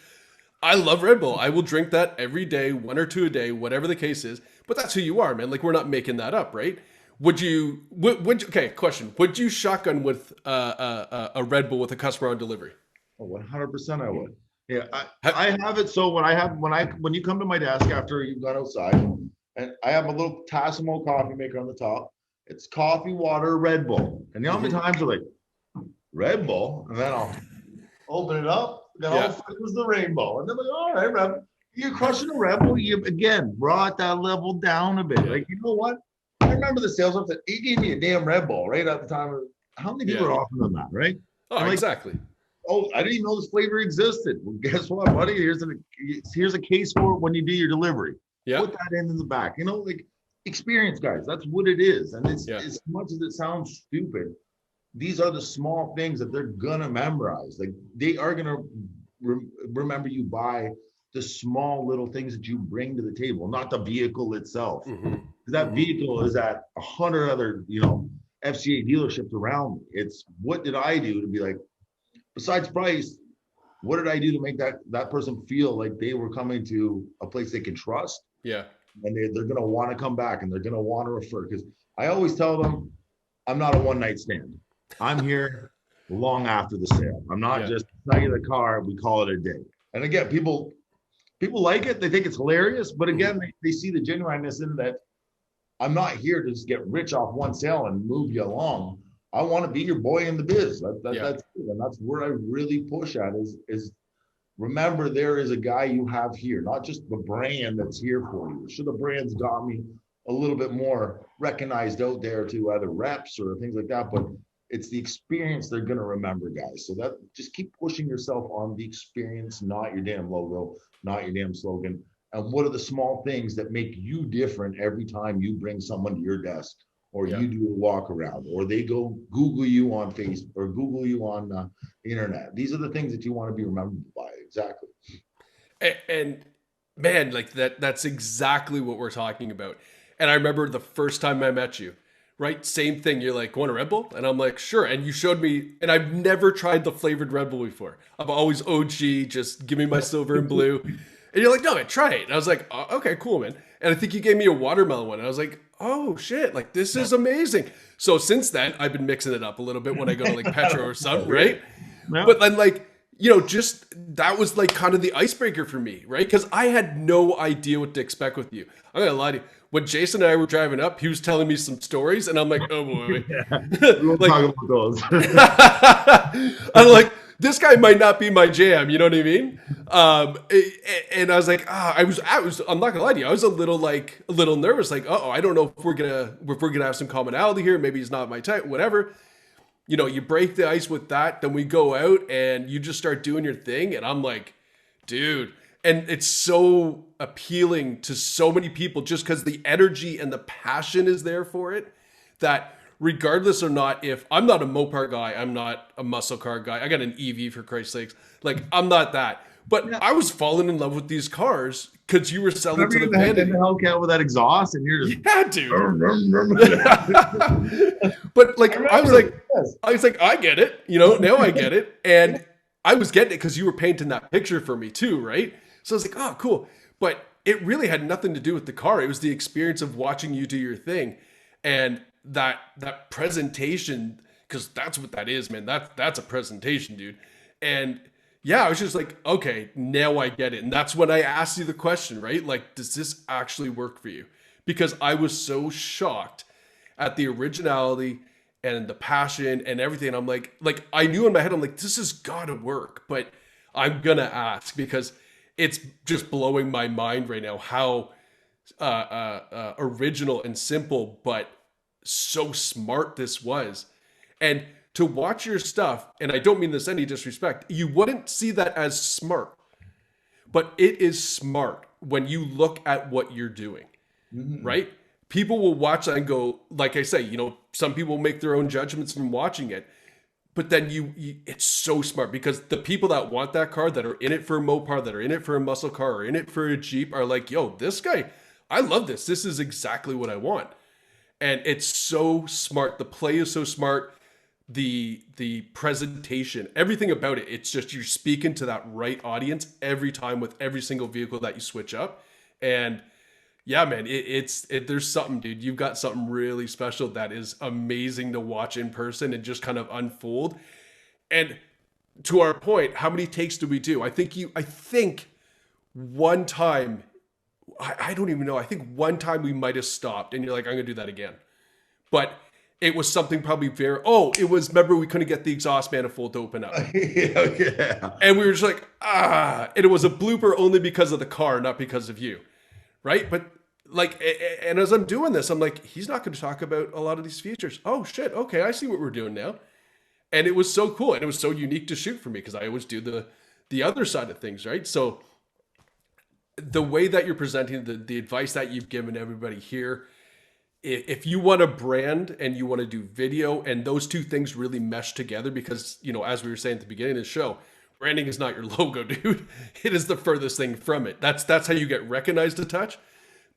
I love Red Bull. I will drink that every day, 1 or 2 a day, whatever the case is. But that's who you are, man. Like, we're not making that up, right? Okay, question. Would you shotgun with a Red Bull with a customer on delivery?
Oh, 100% I would. Yeah,
Ha-
I have it so when you come to my desk after you've gone outside, and I have a little Tassimo coffee maker on the top. It's coffee, water, Red Bull. And you know how many times I'm like, Red Bull? And then I'll open it up, then all of a sudden it was the rainbow. And then I'm like, all right, Red Bull. You're crushing a Red Bull. You again brought that level down a bit. Like, you know what? I remember the sales rep that he gave me a damn Red Bull right at the time. How many people are offering them that, right?
Oh,
like,
exactly.
oh, I didn't even know this flavor existed. Well, guess what, buddy? Here's a case for it when you do your delivery.
Yeah.
Put that in the back. You know, like experience, guys. That's what it is. And it's as much as it sounds stupid, these are the small things that they're gonna memorize. Like they are gonna remember you by the small little things that you bring to the table, not the vehicle itself. That vehicle is at 100 other, FCA dealerships around me. It's what did I do to be like, besides price, what did I do to make that person feel like they were coming to a place they can trust?
Yeah.
And they're going to want to come back and they're going to want to refer. Because I always tell them, I'm not a one-night stand. I'm here long after the sale. I'm not just sell you the car, we call it a day. And again, people like it. They think it's hilarious. But again, they see the genuineness in that. I'm not here to just get rich off one sale and move you along. I want to be your boy in the biz. That's it. And that's where I really push at is remember there is a guy you have here, not just the brand that's here for you. Sure, the brand's got me a little bit more recognized out there to other reps or things like that, but it's the experience they're going to remember, guys. So that just keep pushing yourself on the experience, not your damn logo, not your damn slogan. And what are the small things that make you different every time you bring someone to your desk or you do a walk around or they go Google you on Facebook or Google you on the internet? These are the things that you want to be remembered by. Exactly.
And man, like that's exactly what we're talking about. And I remember the first time I met you, right? Same thing. You're like, want a Red Bull? And I'm like, sure. And you showed me, and I've never tried the flavored Red Bull before. I'm always OG, just give me my silver and blue. And you're like, no, man, try it. And I was like, oh, okay, cool, man. And I think you gave me a watermelon one. And I was like, oh, shit, like, this is amazing. So since then, I've been mixing it up a little bit when I go to, like, Petro or something, right? Yeah. But then, like, just that was, like, kind of the icebreaker for me, right? Because I had no idea what to expect with you. I'm going to lie to you. When Jason and I were driving up, he was telling me some stories, and I'm like, oh, boy.
We'll talk about those.
I'm like, this guy might not be my jam, you know what I mean? And I was like, I'm not gonna lie to you, I was a little nervous, like, I don't know if we're gonna have some commonality here. Maybe he's not my type, whatever. You break the ice with that, then we go out and you just start doing your thing, and I'm like, dude, and it's so appealing to so many people just because the energy and the passion is there for it, that regardless or not, if I'm not a Mopar guy, I'm not a muscle car guy. I got an EV for Christ's sakes. Like, I'm not that. But I was falling in love with these cars because you were selling to the vanity.
The Hellcat with that exhaust, and you're just
dude. But like, I was like, I get it. Now I get it, and I was getting it because you were painting that picture for me too, right? So I was like, oh, cool. But it really had nothing to do with the car. It was the experience of watching you do your thing, and that presentation, because that's what that is, man. That's a presentation, dude. And yeah, I was just like, okay, now I get it. And that's when I asked you the question, right? Like, does this actually work for you? Because I was so shocked at the originality and the passion and everything. I'm like I knew in my head, I'm like, this has got to work, but I'm gonna ask because it's just blowing my mind right now how original and simple, but so smart this was. And to watch your stuff, and I don't mean this any disrespect, you wouldn't see that as smart, but it is smart when you look at what you're doing, right? People will watch that and go, like I say, some people make their own judgments from watching it, but then it's so smart because the people that want that car, that are in it for a Mopar, that are in it for a muscle car, or in it for a Jeep, are like, yo, this guy, I love this. This is exactly what I want. And it's so smart. The play is so smart. The presentation, everything about it, it's just you're speaking to that right audience every time with every single vehicle that you switch up. And yeah, man, there's something, dude. You've got something really special that is amazing to watch in person and just kind of unfold. And to our point, how many takes do we do? I think one time, I don't even know. I think one time we might have stopped and you're like, I'm going to do that again. But it was something probably it was, remember we couldn't get the exhaust manifold to open up.
Yeah.
And we were just like, and it was a blooper only because of the car, not because of you. Right. But like, and as I'm doing this, I'm like, he's not going to talk about a lot of these features. Oh shit. Okay. I see what we're doing now. And it was so cool. And it was so unique to shoot for me because I always do the other side of things. Right. So the way that you're presenting the advice that you've given everybody here, if you want a brand and you want to do video and those two things really mesh together, because, you know, as we were saying at the beginning of the show, branding is not your logo, dude. It is the furthest thing from it. That's how you get recognized a touch.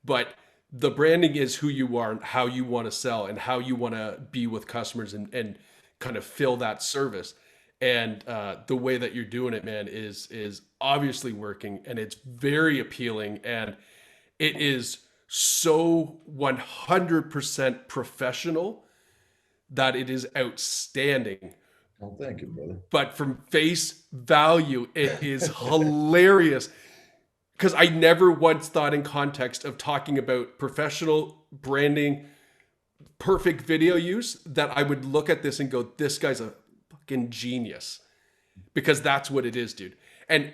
But the branding is who you are and how you want to sell and how you want to be with customers and kind of fill that service. And the way that you're doing it, man, is obviously working, and it's very appealing, and it is so 100% professional that it is outstanding.
Well, thank you, brother.
But from face value, it is hilarious. Because I never once thought in context of talking about professional branding, perfect video use, that I would look at this and go, this guy's a fucking genius. Because that's what it is, dude. And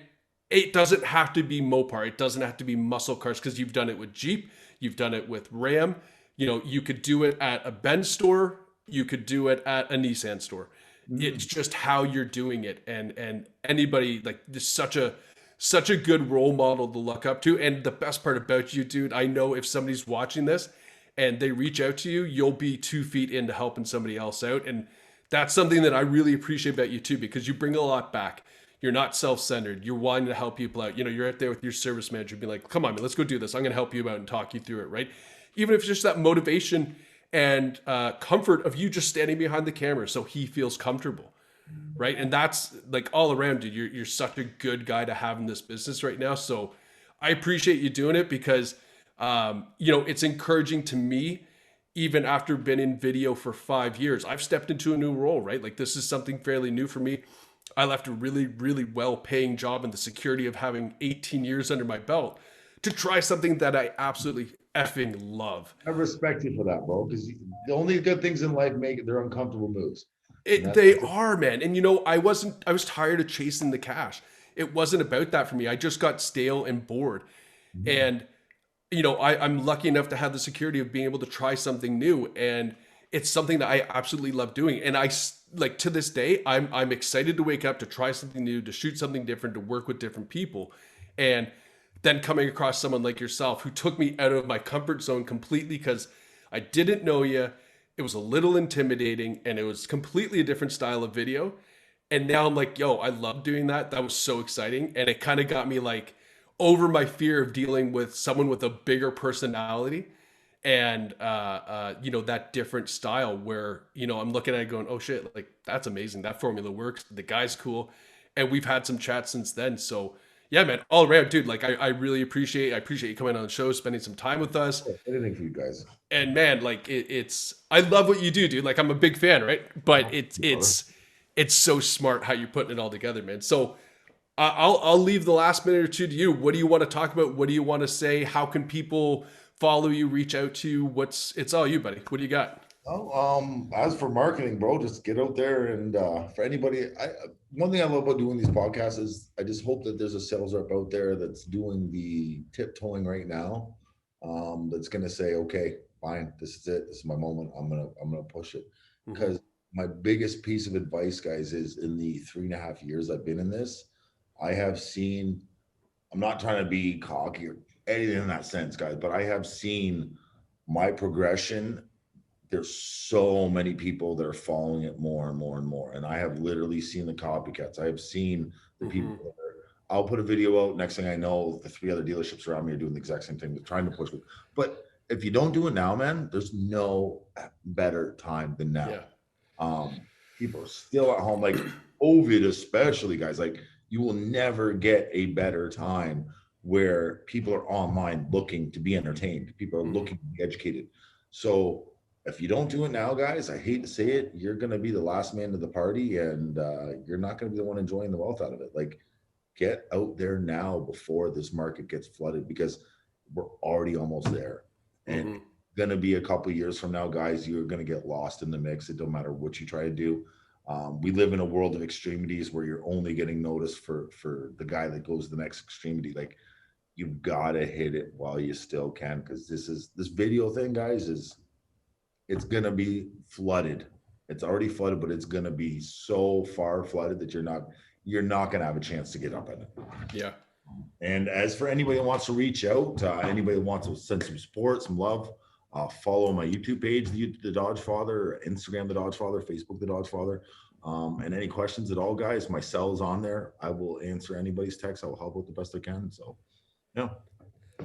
it doesn't have to be Mopar. It doesn't have to be muscle cars, because you've done it with Jeep. You've done it with Ram. You know, you could do it at a Benz store. You could do it at a Nissan store. It's just how you're doing it. And anybody, like, just such a good role model to look up to. And the best part about you, dude, I know if somebody's watching this and they reach out to you, you'll be 2 feet into helping somebody else out. And that's something that I really appreciate about you too, because you bring a lot back. You're not self-centered. You're wanting to help people out. You know, you're out there with your service manager being like, come on, man, let's go do this. I'm going to help you out and talk you through it, right? Even if it's just that motivation and comfort of you just standing behind the camera so he feels comfortable, right? And that's like all around, dude. You're such a good guy to have in this business right now. So I appreciate you doing it because, you know, it's encouraging to me. Even after being in video for 5 years, I've stepped into a new role, right? Like, this is something fairly new for me. I left a really, really well-paying job in the security of having 18 years under my belt to try something that I absolutely effing love.
I respect you for that, bro, because the only good things in life make their uncomfortable moves.
They are, man. And, you know, I was tired of chasing the cash. It wasn't about that for me. I just got stale and bored. And, you know, I'm lucky enough to have the security of being able to try something new. And it's something that I absolutely love doing. And like, to this day, I'm excited to wake up, to try something new, to shoot something different, to work with different people. And then coming across someone like yourself who took me out of my comfort zone completely because I didn't know you. It was a little intimidating and it was completely a different style of video. And now I'm like, yo, I love doing that. That was so exciting. And it kind of got me like over my fear of dealing with someone with a bigger personality and you know, that different style where, you know, I'm looking at it going, oh shit, like, that's amazing. That formula works. The guy's cool. And we've had some chats since then. So yeah, man, all around, dude, like, I really appreciate you coming on the show, spending some time with us.
Anything for you guys.
And man, like, I love what you do, dude. Like, I'm a big fan, right? But it's so smart how you're putting it all together, man. So I'll leave the last minute or two to you. What do you want to talk about? What do you want to say? How can people follow you, reach out to you? It's all you, buddy. What do you got?
Oh, as for marketing, bro, just get out there and for anybody, one thing I love about doing these podcasts is I just hope that there's a sales rep out there that's doing the tiptoeing right now. That's gonna say, okay, fine, this is it. This is my moment. I'm gonna push it. Because my biggest piece of advice, guys, is in the 3.5 years I've been in this, I have seen, I'm not trying to be cocky or anything in that sense, guys, but I have seen my progression. There's so many people that are following it more and more and more. And I have literally seen the copycats. I have seen the people that are, I'll put a video out. Next thing I know, the 3 other dealerships around me are doing the exact same thing. They're trying to push it. But if you don't do it now, man, there's no better time than now. Yeah. People are still at home, like COVID especially, guys. Like, you will never get a better time where people are online looking to be entertained. People are looking to be educated. So if you don't do it now, guys, I hate to say it, you're going to be the last man to the party, and you're not going to be the one enjoying the wealth out of it. Like, get out there now before this market gets flooded, because we're already almost there. And going to be a couple of years from now, guys, you're going to get lost in the mix. It don't matter what you try to do. We live in a world of extremities where you're only getting noticed for the guy that goes to the next extremity. Like, you've got to hit it while you still can, because this video thing, guys, it's going to be flooded. It's already flooded, but it's going to be so far flooded that you're not going to have a chance to get up in it.
Yeah.
And as for anybody that wants to reach out, anybody that wants to send some support, some love, follow my YouTube page, the Dodgefather, Instagram, the Dodgefather, Facebook, the Dodgefather. And any questions at all, guys, my cell is on there. I will answer anybody's text. I will help out the best I can. So, yeah.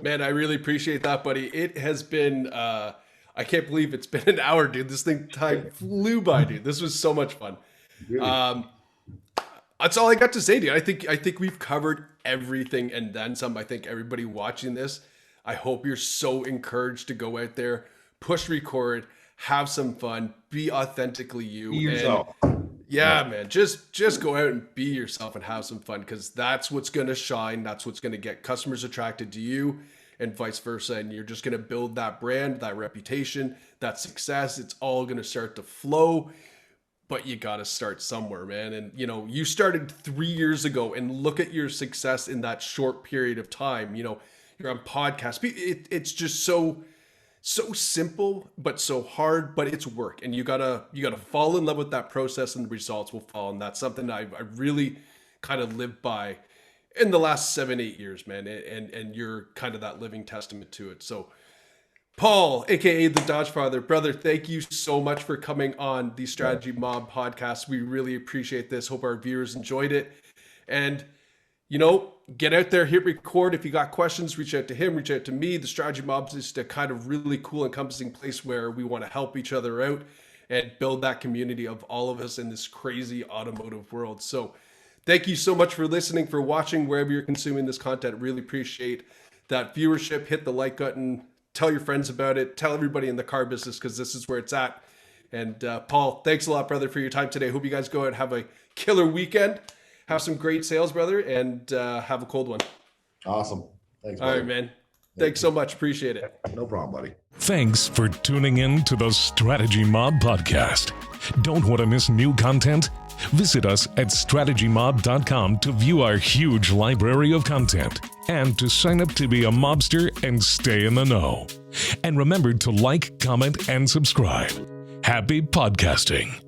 Man,
I really appreciate that, buddy. It has been, I can't believe it's been an hour, dude. This time flew by, dude. This was so much fun. Really? That's all I got to say, dude. I think we've covered everything and then some. I think everybody watching this, I hope you're so encouraged to go out there, push record, have some fun, be authentically you.
Be yourself.
Yeah, man. Just go out and be yourself and have some fun, because that's what's going to shine. That's what's going to get customers attracted to you, and vice versa. And you're just going to build that brand, that reputation, that success. It's all going to start to flow. But you got to start somewhere, man. And, you started 3 years ago, and look at your success in that short period of time. You're on podcasts. It's just so simple, but so hard, but it's work. And you gotta fall in love with that process, and the results will follow. And that's something I really kind of lived by in the last 7-8 years, man. And you're kind of that living testament to it. So, Paul, aka the Dodgefather, brother, thank you so much for coming on the Strategy Mob podcast. We really appreciate this. Hope our viewers enjoyed it. And, get out there, hit record. If you got questions, reach out to him, reach out to me. The Strategy Mob is just a kind of really cool, encompassing place where we want to help each other out and build that community of all of us in this crazy automotive world. So thank you so much for listening, for watching, wherever you're consuming this content. Really appreciate that viewership. Hit the like button. Tell your friends about it. Tell everybody in the car business, because this is where it's at. And Paul, thanks a lot, brother, for your time today. Hope you guys go out and have a killer weekend. Have some great sales, brother, and have a cold one.
Awesome. Thanks,
buddy. All right, man. Thanks so much. Appreciate it.
No problem, buddy.
Thanks for tuning in to the Strategy Mob podcast. Don't want to miss new content? Visit us at strategymob.com to view our huge library of content and to sign up to be a mobster and stay in the know. And remember to like, comment, and subscribe. Happy podcasting.